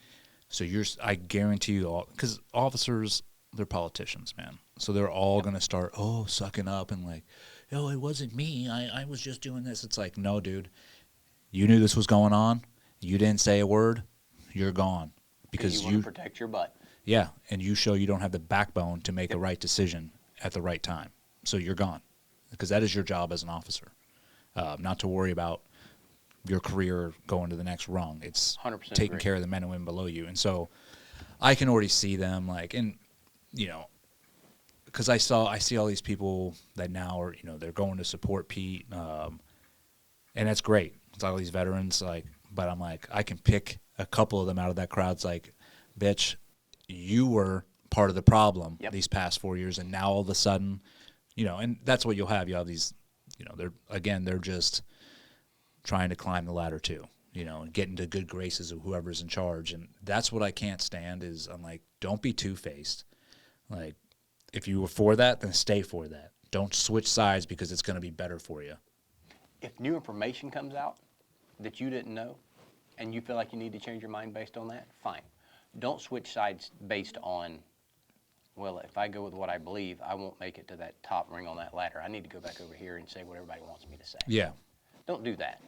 So I guarantee you all, because officers, they're politicians, man. So they're all going to start, sucking up and like, oh, it wasn't me. I was just doing this. It's like, no, dude, you knew this was going on. You didn't say a word. You're gone. Because you want to protect your butt. Yeah, and you show you don't have the backbone to make a right decision at the right time. So you're gone. Because that is your job as an officer. Not to worry about your career going to the next rung. It's 100% taking agree. care of the men and women below you. And so I can already see them like, and you know, because I see all these people that now are, they're going to support Pete, and that's great. It's all these veterans, like, but I'm like, I can pick a couple of them out of that crowd. It's like, bitch, you were part of the problem these past 4 years, and now all of a sudden, and that's what you'll have. You'll have these, they're just trying to climb the ladder too, and get into good graces of whoever's in charge. And that's what I can't stand is I'm like, don't be two-faced. Like, if you were for that, then stay for that. Don't switch sides because it's going to be better for you. If new information comes out that you didn't know and you feel like you need to change your mind based on that, fine. Don't switch sides based on, well, if I go with what I believe, I won't make it to that top ring on that ladder. I need to go back over here and say what everybody wants me to say. Yeah. Don't do that.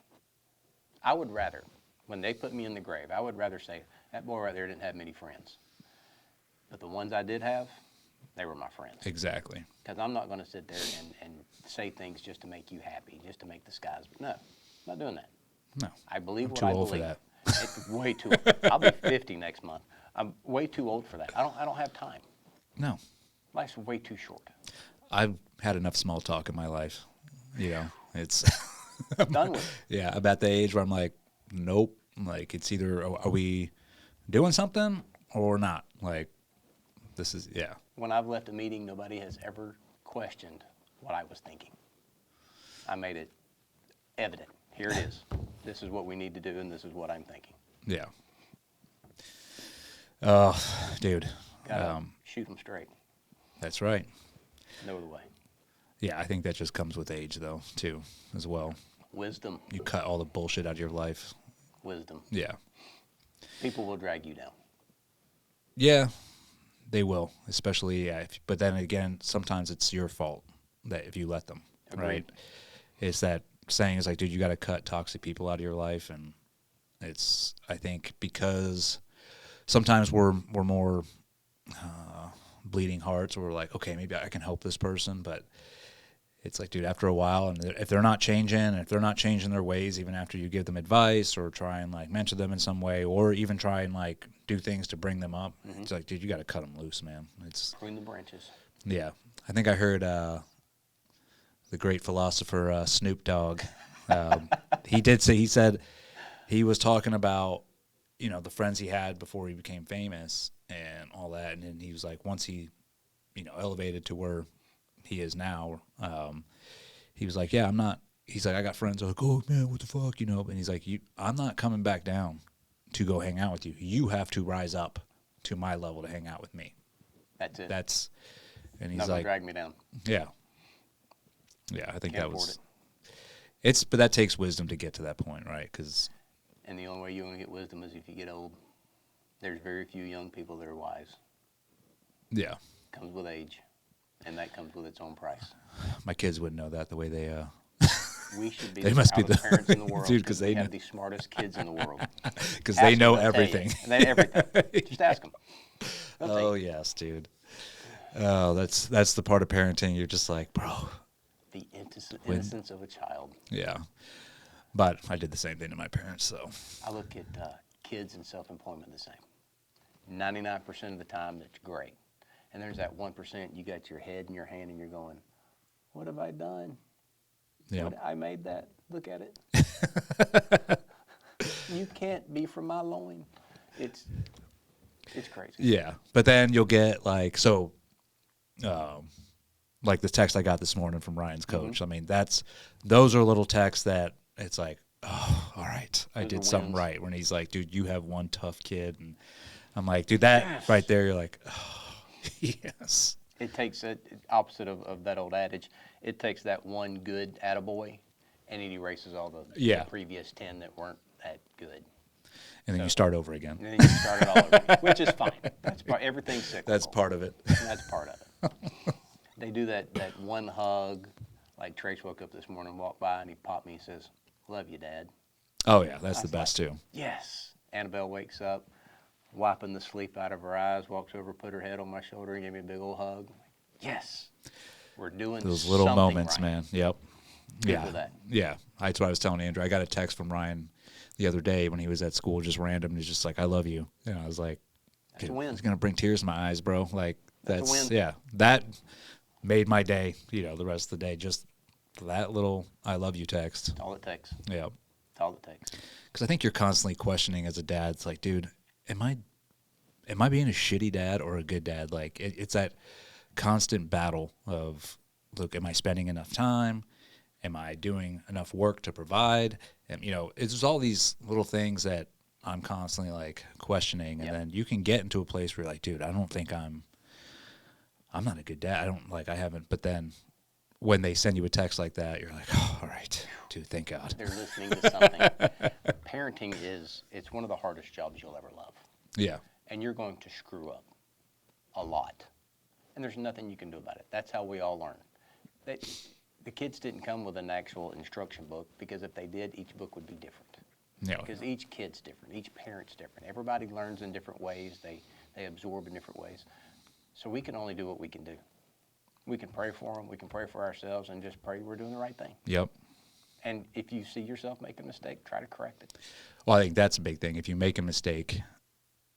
I would rather, when they put me in the grave, I would rather say, that boy right there didn't have many friends. But the ones I did have, they were my friends. Exactly. Because I'm not going to sit there and say things just to make you happy, just to make the skies. No, I'm not doing that. No. I believe I'm what too I old believe. for that. It's way too old. I'll be 50 next month. I'm way too old for that. I don't have time. No. Life's way too short. I've had enough small talk in my life. It's Done with it. Yeah, I'm at the age where I'm like, nope. Like, it's either are we doing something or not? Like, this is, yeah. When I've left a meeting, nobody has ever questioned what I was thinking. I made it evident. Here it is. This is what we need to do, and this is what I'm thinking. Yeah. Dude. Gotta shoot them straight. That's right. No other way. Yeah, I think that just comes with age, though, too, as well. Wisdom. You cut all the bullshit out of your life. Wisdom. Yeah. People will drag you down. Yeah, they will, especially, but then again, sometimes it's your fault that if you let them, Agreed. right? It's that saying is like, dude, you got to cut toxic people out of your life, and it's, I think, because sometimes we're more bleeding hearts, or we're like, okay, maybe I can help this person, but it's like, dude, after a while, and if they're not changing, and if they're not changing their ways, even after you give them advice or try and like mentor them in some way, or even try and like do things to bring them up, it's like, dude, you got to cut them loose, man. It's Prune the branches. Yeah, I think I heard the great philosopher Snoop Dogg. He said he was talking about the friends he had before he became famous and all that, and then he was like, once he elevated to where he is now, he was like, yeah, I'm not. He's like, I got friends like, oh man, what the fuck, and he's like, I'm not coming back down to go hang out with you. You have to rise up to my level to hang out with me. That's it. And he's not like, drag me down. Yeah, I think Can't that was. afford But that takes wisdom to get to that point, right? Because. And the only way you're going to get wisdom is if you get old. There's very few young people that are wise. Yeah. Comes with age, and that comes with its own price. My kids wouldn't know that the way they. We should be They the must be proudest the parents in the world dude, because we they have know. the smartest kids in the world. Because they know everything. Everything. Just ask them. Oh yes, dude. Oh, that's the part of parenting. You're just like, bro. The innocence of a child. Yeah, but I did the same thing to my parents. So I look at kids and self-employment the same. 99% of the time, it's great. And there's that 1% you got your head in your hand and you're going, what have I done? Yeah. I made that. Look at it. You can't be from my loin. It's crazy. Yeah. But then you'll get like, so, like the text I got this morning from Ryan's coach. I mean, those are little texts that it's like, oh, all right, I Those did are something wins. right. When he's like, dude, you have one tough kid. And I'm like, dude, that right there, you're like, oh, yes. It takes opposite of that old adage. It takes that one good attaboy, and it erases all the previous 10 that weren't that good. And then you start over again. And then you start it all over again, which is fine. That's everything's cyclical. That's part of it. That's part of it. They do that one hug. Like Trace woke up this morning, walked by, and he popped me and says, "Love you, Dad." Oh, yeah, that's the best, too. Yes. Annabelle wakes up, wiping the sleep out of her eyes, walks over, put her head on my shoulder, and gave me a big old hug. Yes. We're doing those little something moments, right. man. Yep. Good for that. Yeah. That's what I was telling Andrew. I got a text from Ryan the other day when he was at school, just random. He's just like, I love you. And I was like, That's a win. it's going to bring tears in my eyes, bro. Like, That's a win. yeah. That made my day, the rest of the day. Just that little I love you text. That's all it takes. Yeah. That's all it takes. Because I think you're constantly questioning as a dad. It's like, dude, am I being a shitty dad or a good dad? Like, it's that constant battle of, look, am I spending enough time? Am I doing enough work to provide? And, it's just all these little things that I'm constantly like questioning. And then you can get into a place where you're like, dude, I don't think I'm not a good dad. I haven't. But then when they send you a text like that, you're like, oh, all right, dude, thank God. They're listening to something. Parenting it's one of the hardest jobs you'll ever love. Yeah. And you're going to screw up a lot. And there's nothing you can do about it. That's how we all learn. The kids didn't come with an actual instruction book, because if they did, each book would be different. Yeah. Because each kid's different. Each parent's different. Everybody learns in different ways. They absorb in different ways. So we can only do what we can do. We can pray for them. We can pray for ourselves and just pray we're doing the right thing. Yep. And if you see yourself make a mistake, try to correct it. Well, I think that's a big thing. If you make a mistake,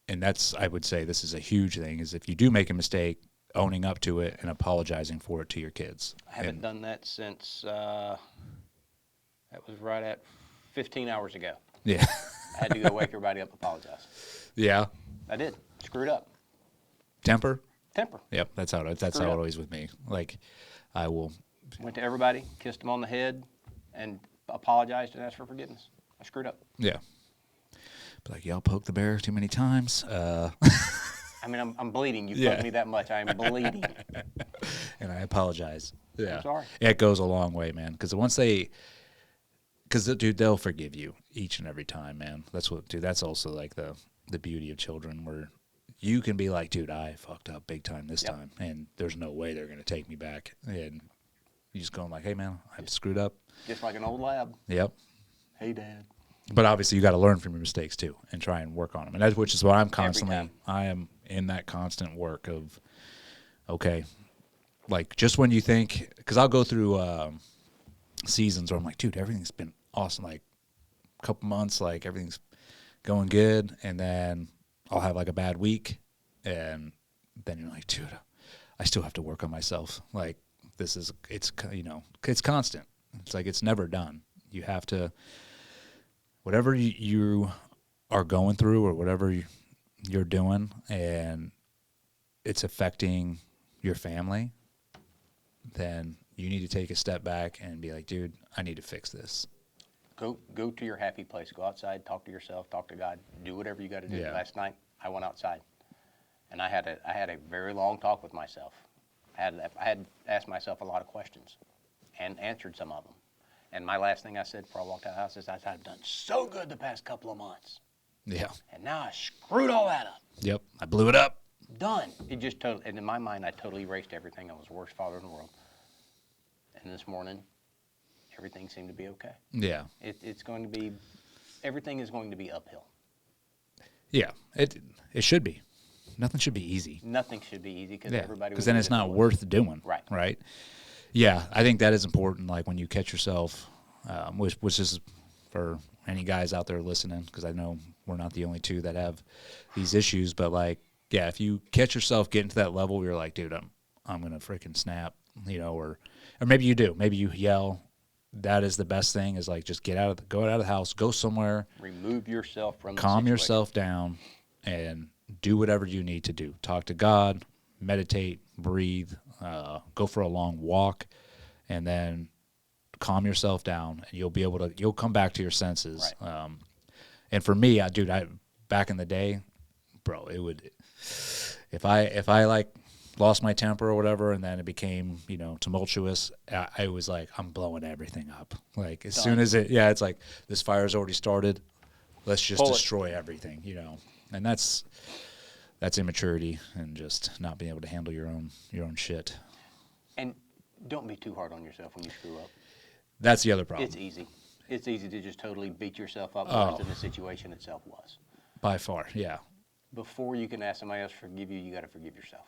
and I would say this is a huge thing, is if you do make a mistake, owning up to it and apologizing for it to your kids. I haven't done that since, that was right at 15 hours ago. Yeah. I had to go wake everybody up and apologize. Yeah. I did. Screwed up. Temper? Temper. Yep, that's how it always with me. Like, I will. Went to everybody, kissed them on the head, and apologized and asked for forgiveness. I screwed up. Yeah. But like, y'all poked the bear too many times. I mean, I'm bleeding. You Yeah. poked me that much. I am bleeding. And I apologize. Yeah. I'm sorry. It goes a long way, man. Because dude, they'll forgive you each and every time, man. That's also like the beauty of children, where you can be like, dude, I fucked up big time this time, and there's no way they're going to take me back. And you just going like, hey, man, I screwed up. Just like an old lab. Yep. Hey, Dad. But obviously, you got to learn from your mistakes too, and try and work on them. And which is what I'm constantly. time. I am in that constant work of, okay, like just when you think, because I'll go through seasons where I'm like, dude, everything's been awesome. Like a couple months, like everything's going good, and then I'll have like a bad week, and then you're like, dude, I still have to work on myself. Like it's constant. It's like it's never done. You have to. Whatever you are going through, or whatever you're doing, and it's affecting your family, then you need to take a step back and be like, dude, I need to fix this. Go to your happy place. Go outside, talk to yourself, talk to God. Do whatever you got to do. Yeah. Last night, I went outside, and I had a very long talk with myself. I had asked myself a lot of questions and answered some of them. And my last thing I said before I walked out of the house is, I've done so good the past couple of months. Yeah. And now I screwed all that up. Yep. I blew it up. Done. It just totally, and in my mind, I totally erased everything. I was the worst father in the world. And this morning, everything seemed to be okay. Yeah. It's going to be, everything is going to be uphill. Yeah. It should be. Nothing should be easy. Nothing should be easy because everybody. Because then it's not worth doing. Right. Right. Yeah, I think that is important. Like when you catch yourself, which is for any guys out there listening, because I know we're not the only two that have these issues. But like, yeah, if you catch yourself getting to that level where you're like, dude, I'm gonna freaking snap, or maybe you do. Maybe you yell that is the best thing, is like just go out of the house, go somewhere, Remove yourself from the calm situation. yourself down, and do whatever you need to do. Talk to God, meditate, breathe, go for a long walk, and then calm yourself down, and you'll come back to your senses. Right. And for me, I back in the day, bro, it would, if I like lost my temper or whatever, and then it became, tumultuous, I was like, I'm blowing everything up. Like as soon as it's like, this fire's already started. Let's just destroy everything, and that's immaturity and just not being able to handle your own shit. And don't be too hard on yourself when you screw up. That's the other problem. It's easy. It's easy to just totally beat yourself up worse than the situation itself was. By far, yeah. Before you can ask somebody else to forgive you, you got to forgive yourself.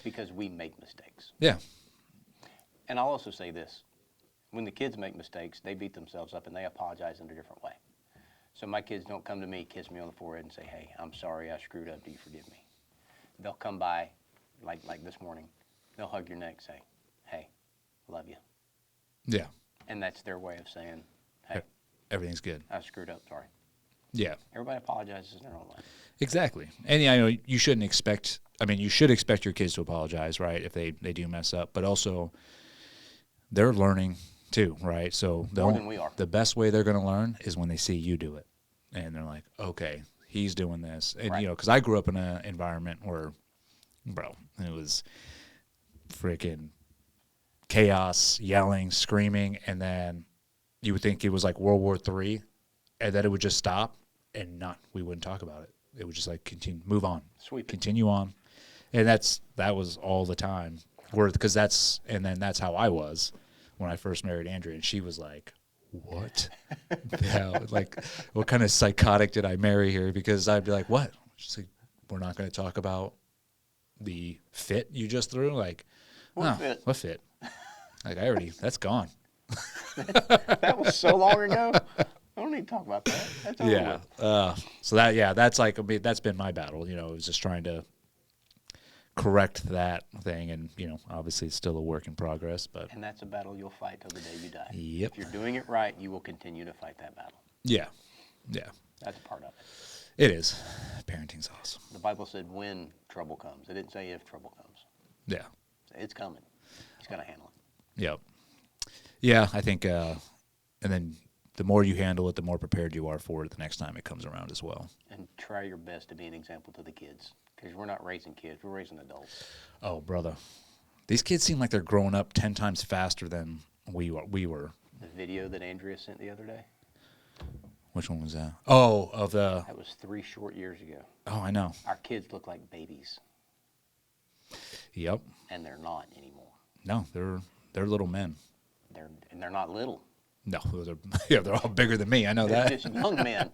Because we make mistakes. Yeah. And I'll also say this. When the kids make mistakes, they beat themselves up and they apologize in a different way. So my kids don't come to me, kiss me on the forehead and say, hey, I'm sorry I screwed up. Do you forgive me? They'll come by, like this morning. They'll hug your neck, say, hey, love you. Yeah. And that's their way of saying, hey, everything's good. I screwed up, sorry. Yeah. Everybody apologizes in their own way. Exactly. And I know you should expect your kids to apologize, right, if they do mess up, but also they're learning too, right? So More than we are. The best way they're going to learn is when they see you do it. And they're like, okay, he's doing this. And, right. Because I grew up in an environment where, bro, it was freaking chaos, yelling, screaming, and then you would think it was like World War III, and then it would just stop, and we wouldn't talk about it. It would just like continue, move on, continue on, and that was all the time. Because that's how I was when I first married Andrea, and she was like, "What the hell? Like, what kind of psychotic did I marry here?" Because I'd be like, "What?" She's like, "We're not going to talk about the fit you just threw." Like, what fit? What fit? Like, that's gone. That was so long ago. I don't need to talk about that. That's over with. So that's been my battle. It was just trying to correct that thing, and obviously it's still a work in progress. And that's a battle you'll fight till the day you die. Yep. If you're doing it right, you will continue to fight that battle. Yeah. That's part of it. It is. Parenting's awesome. The Bible said when trouble comes. It didn't say if trouble comes. Yeah. It's coming. He's gonna handle it. Yep. Yeah, I think, and then the more you handle it, the more prepared you are for it the next time it comes around as well. And try your best to be an example to the kids, because we're not raising kids, we're raising adults. Oh, brother. These kids seem like they're growing up 10 times faster than we were. The video that Andrea sent the other day? Which one was that? Oh, That was 3 short years ago. Oh, I know. Our kids look like babies. Yep. And they're not anymore. No, they're little men. They're not little. No, they're all bigger than me. I know that. They're just young men.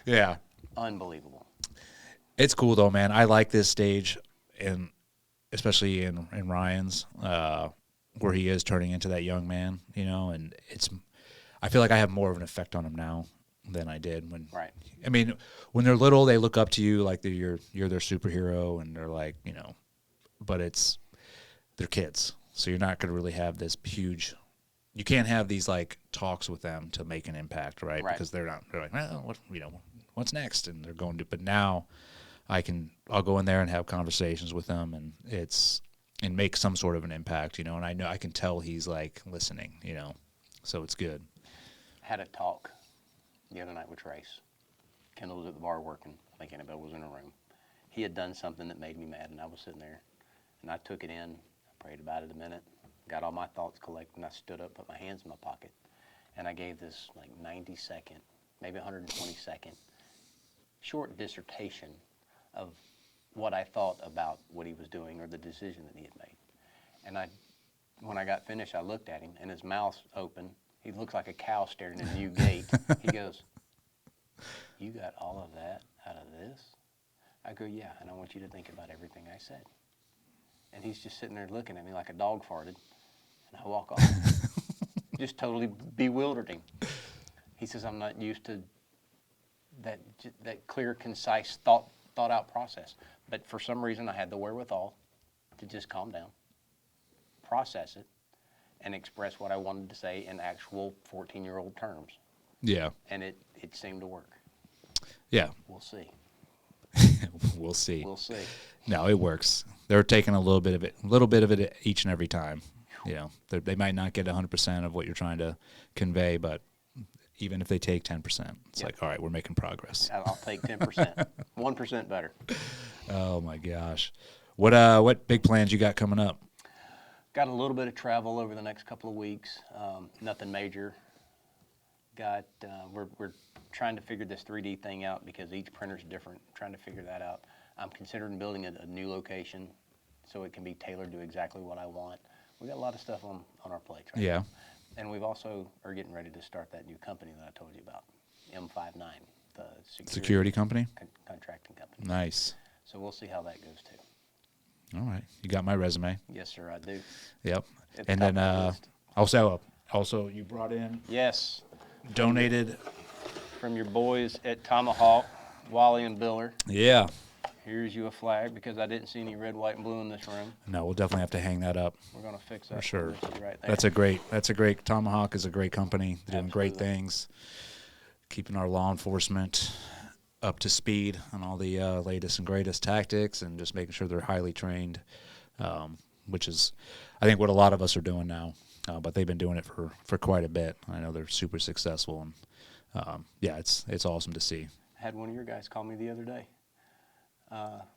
Yeah. Unbelievable. It's cool though, man. I like this stage, and especially in Ryan's, where he is turning into that young man, and I feel like I have more of an effect on him now than I did when. Right. I mean, when they're little, they look up to you like you're their superhero, and they're like, but they're kids, so you're not going to really have this huge. You can't have these like talks with them to make an impact, right? Because they're like, well, what's next? And they're going to. But now, I'll go in there and have conversations with them, and make some sort of an impact, and I know I can tell he's like listening, so it's good. Had a talk the other night with Trace. Kendall was at the bar working. I think Annabelle was in a room. He had done something that made me mad, and I was sitting there, and I took it in, prayed about it a minute, got all my thoughts collected, and I stood up, put my hands in my pocket, and I gave this like 90-second, maybe 120-second short dissertation of what I thought about what he was doing or the decision that he had made. And when I got finished, I looked at him, and his mouth's open. He looks like a cow staring at a new gate. He goes, "You got all of that out of this?" I go, "Yeah, and I want you to think about everything I said." And he's just sitting there looking at me like a dog farted, and I walk off. Just totally bewildered him. He says, "I'm not used to that clear, concise, thought-out process." But for some reason, I had the wherewithal to just calm down, process it, and express what I wanted to say in actual 14-year-old terms. Yeah. And it seemed to work. Yeah. We'll see. We'll see. We'll see. No, it works. They're taking a little bit of it each and every time. You know, they might not get 100% of what you're trying to convey, but even if they take 10%, it's like, all right, we're making progress. I'll take 10%. 1% better. Oh my gosh. What big plans you got coming up? Got a little bit of travel over the next couple of weeks. Nothing major. We're trying to figure this 3D thing out because each printer's different. Trying to figure that out. I'm considering building a new location so it can be tailored to exactly what I want. We got a lot of stuff on our plates right Yeah. now. And we've also are getting ready to start that new company that I told you about, M59, the Security company? Contracting company. Nice. So we'll see how that goes too. All right. You got my resume. Yes, sir, I do. Yep. At And the then top of the list. also you brought in, Yes, donated. from your boys at Tomahawk, Wally and Biller. Yeah. Here's you a flag because I didn't see any red, white, and blue in this room. No, we'll definitely have to hang that up. We're gonna fix that For sure. right there. That's a great Tomahawk is a great company. They're doing great Absolutely. things, keeping our law enforcement up to speed on all the latest and greatest tactics, and just making sure they're highly trained, which is, I think, what a lot of us are doing now. But they've been doing it for quite a bit. I know they're super successful, and yeah, it's awesome to see. I had one of your guys call me the other day.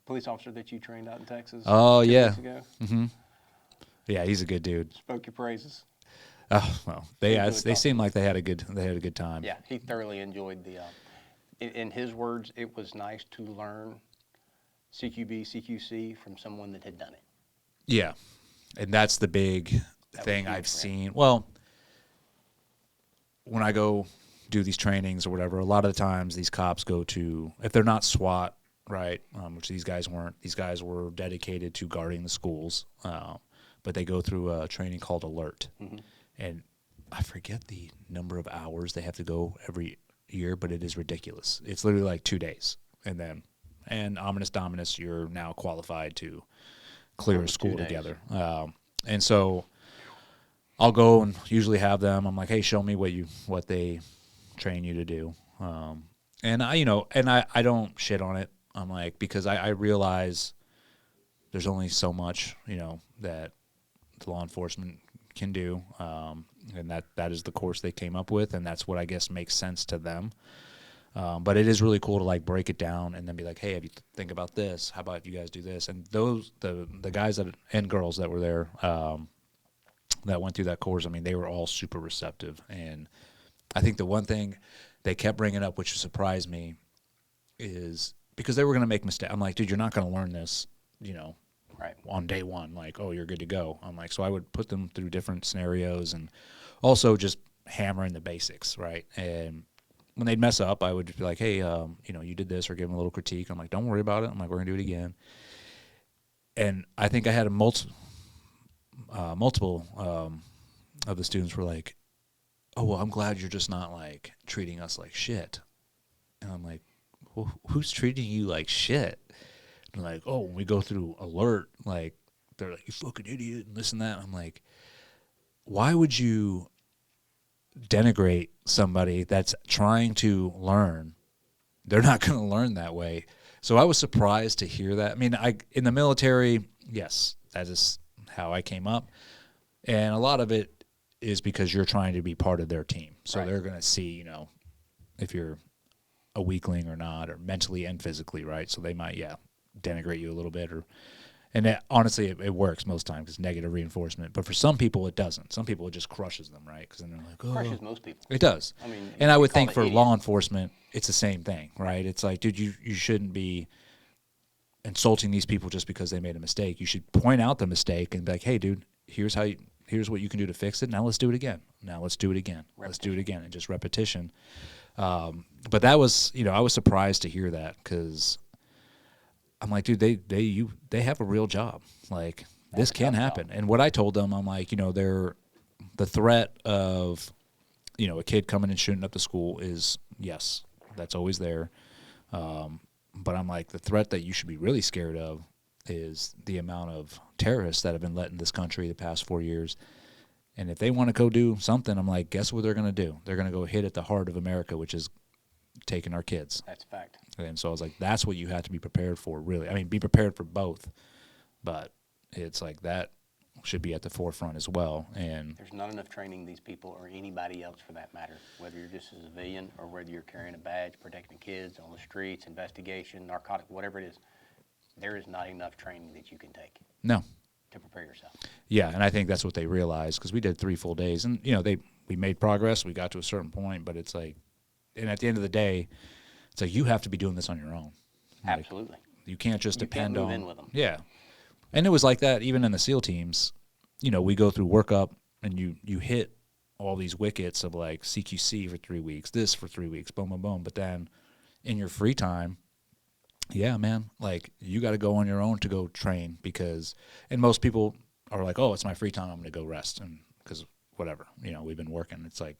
Police officer that you trained out in Texas. Oh, 2 yeah. weeks ago. Mm-hmm. Yeah, he's a good dude. Spoke your praises. Oh well, they seem like they had a good time. Yeah, he thoroughly enjoyed the. In his words, it was nice to learn CQB, CQC from someone that had done it. Yeah, and that's the big thing I've seen. Well, when I go do these trainings or whatever, a lot of the times these cops go to, if they're not SWAT, right, which these guys weren't. These guys were dedicated to guarding the schools, but they go through a training called Alert, and I forget the number of hours they have to go every year, but it is ridiculous. It's literally like 2 days, and ominous dominus, you're now qualified to clear a school together. And so I'll go and usually have them. I'm like, hey, show me what they train you to do. And I don't shit on it. I'm like, because I realize there's only so much, that the law enforcement can do. And that is the course they came up with, and that's what I guess makes sense to them. But it is really cool to like break it down and then be like, hey, have you think about this? How about you guys do this? And the guys and girls that were there, that went through that course, I mean, they were all super receptive. And I think the one thing they kept bringing up, which surprised me, is because they were going to make mistakes. I'm like, dude, you're not going to learn this, Right. on day one. Like, oh, you're good to go. I'm like, so I would put them through different scenarios and also just hammering the basics, right? And when they'd mess up, I would be like, hey, you did this, or give them a little critique. I'm like, don't worry about it. I'm like, we're going to do it again. And I think I had multiple of the students were like, oh, well, I'm glad you're just not like treating us like shit. And I'm like, well, who's treating you like shit? And like, oh, when we go through Alert, like, they're like, you fucking idiot, and this and that. I'm like, why would you denigrate somebody that's trying to learn? They're not going to learn that way. So I was surprised to hear that. I mean, in the military, yes, that is how I came up. And a lot of it is because you're trying to be part of their team. So Right. they're going to see, if you're a weakling or not, or mentally and physically, right? So they might, denigrate you a little bit, and honestly, it works most times. It's negative reinforcement. But for some people, it doesn't. Some people, it just crushes them, right? Because then they're like, oh. Crushes most people. It does. I mean, and I you would call think it for idiot. law enforcement, it's the same thing, right? It's like, dude, you shouldn't be insulting these people just because they made a mistake. You should point out the mistake and be like, hey, dude, here's what you can do to fix it. Now let's do it again. Now let's do it again. Let's do it again. And just repetition. But that was, I was surprised to hear that, because I'm like, dude, they have a real job. Like, this can happen. And what I told them, I'm like, the threat of, a kid coming and shooting up the school is, yes, that's always there. But I'm like, the threat that you should be really scared of is the amount of terrorists that have been let in this country the past 4 years. And if they want to go do something, I'm like, guess what they're going to do? They're going to go hit at the heart of America, which is taking our kids. That's a fact. And so I was like, that's what you have to be prepared for, really. I mean, be prepared for both. But it's like that should be at the forefront as well. And there's not enough training these people or anybody else for that matter, whether you're just a civilian or whether you're carrying a badge, protecting kids on the streets, investigation, narcotic, whatever it is. There is not enough training that you can take. No. To prepare yourself. Yeah, and I think that's what they realized because we did 3 full days, and we made progress. We got to a certain point, but it's like, and at the end of the day, it's like you have to be doing this on your own. Like, absolutely. You can't just depend on. In with them. Yeah, and it was like that even in the SEAL teams. We go through workup, and you hit all these wickets of like CQC for 3 weeks, this for 3 weeks, boom, boom, boom. But then in your free time. Yeah, man, like you got to go on your own to go train and most people are like, oh, it's my free time, I'm going to go rest. And because whatever, we've been working. It's like,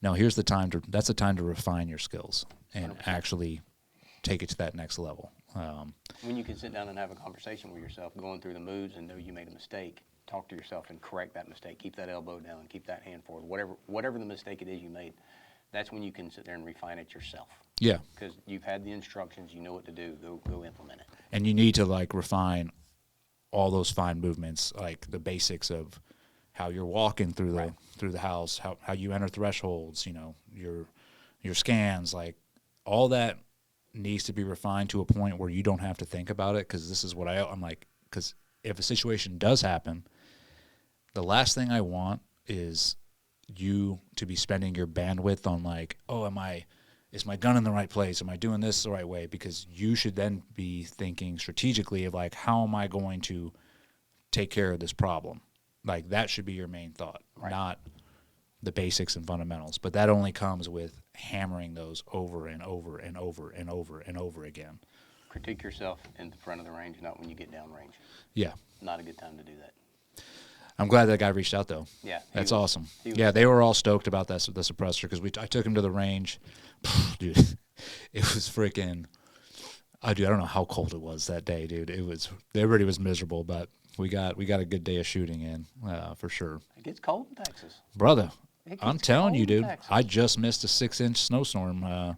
no, that's the time to refine your skills and 100%. Actually take it to that next level. When you can sit down and have a conversation with yourself, going through the moves and know you made a mistake, talk to yourself and correct that mistake, keep that elbow down, keep that hand forward, whatever the mistake it is you made, that's when you can sit there and refine it yourself. Yeah. Because you've had the instructions, you know what to do, go implement it. And you need to like refine all those fine movements, like the basics of how you're walking through the house, how you enter thresholds, your scans, like all that needs to be refined to a point where you don't have to think about it. Because this is what I'm like, because if a situation does happen, the last thing I want is you to be spending your bandwidth on like, oh, is my gun in the right place? Am I doing this the right way? Because you should then be thinking strategically of like, how am I going to take care of this problem? Like that should be your main thought, not the basics and fundamentals. But that only comes with hammering those over and over and over and over and over again. Critique yourself in the front of the range, not when you get down range. Yeah. Not a good time to do that. I'm glad that guy reached out, though. Yeah. That's awesome. Yeah, they were all stoked about the suppressor because I took him to the range. Dude, it was freaking – I don't know how cold it was that day, dude. Everybody was miserable, but we got a good day of shooting in for sure. It gets cold in Texas. Brother, I'm telling you, dude, Texas. I just missed a 6-inch snowstorm.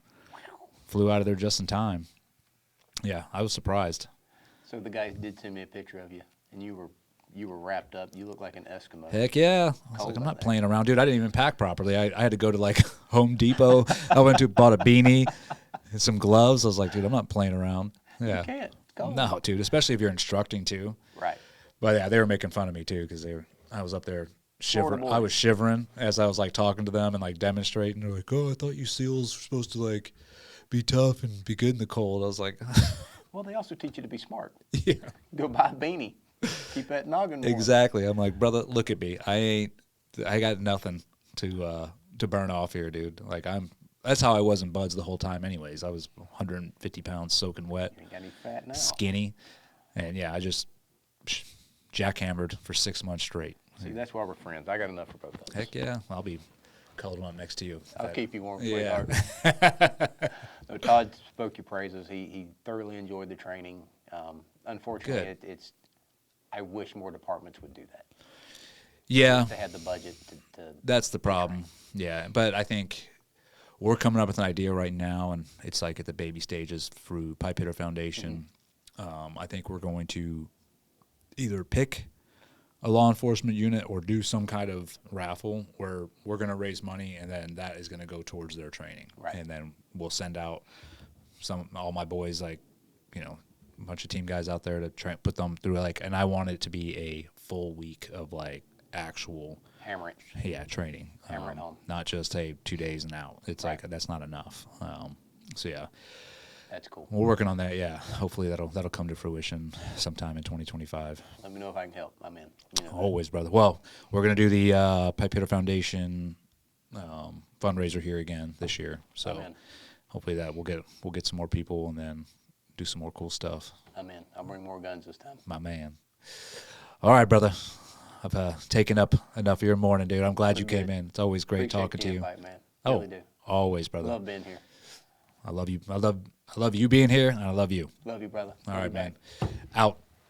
Flew out of there just in time. Yeah, I was surprised. So the guy did send me a picture of you, and you were wrapped up. You look like an Eskimo. Heck yeah. I was like, I'm not playing around. Dude, I didn't even pack properly. I had to go to like Home Depot. I went to bought a beanie and some gloves. I was like, dude, I'm not playing around. Yeah. You can't. Go. No, dude, especially if you're instructing too. Right. But yeah, they were making fun of me too because I was up there shivering. I was shivering as I was like talking to them and like demonstrating. They're like, oh, I thought you SEALs were supposed to like be tough and be good in the cold. I was like, well, they also teach you to be smart. Yeah. Go buy a beanie. Keep that noggin warm. Exactly. I'm like, brother, look at me. I got nothing to burn off here, dude. Like that's how I was in buds the whole time anyways. I was 150 pounds soaking wet. You ain't got any fat now. Skinny. And yeah, I just jackhammered for 6 months straight. See, that's why we're friends. I got enough for both of us. Heck yeah. I'll be cuddling up next to you. I'll keep you warm. Yeah. So Todd spoke your praises. He thoroughly enjoyed the training. Unfortunately, I wish more departments would do that. Yeah. If they had the budget to that's the problem. Yeah. But I think we're coming up with an idea right now, and it's like at the baby stages through Pipe Hitter Foundation. Mm-hmm. I think we're going to either pick a law enforcement unit or do some kind of raffle where we're going to raise money, and then that is going to go towards their training. Right. And then we'll send out all my boys, like, a bunch of team guys out there to try and put them through and I want it to be a full week of like actual hammer it. Yeah, training. Hammer it home. Not just 2 days and out. It's like that's not enough. So yeah. That's cool. We're working on that. Yeah. Hopefully that'll come to fruition sometime in 2025. Let me know if I can help. I'm in. Always, brother. Well, we're gonna do the Pipe Hitter Foundation fundraiser here again this year. So hopefully that we'll get some more people and then do some more cool stuff. I'm in. I'll bring more guns this time. My man. All right, brother. I've taken up enough of your morning, dude. I'm glad you came in. It's always great talking to you. Invite, man. Really do. Always, brother. Love being here. I love you. I love you being here, and I love you. Love you, brother. All right, man. Out.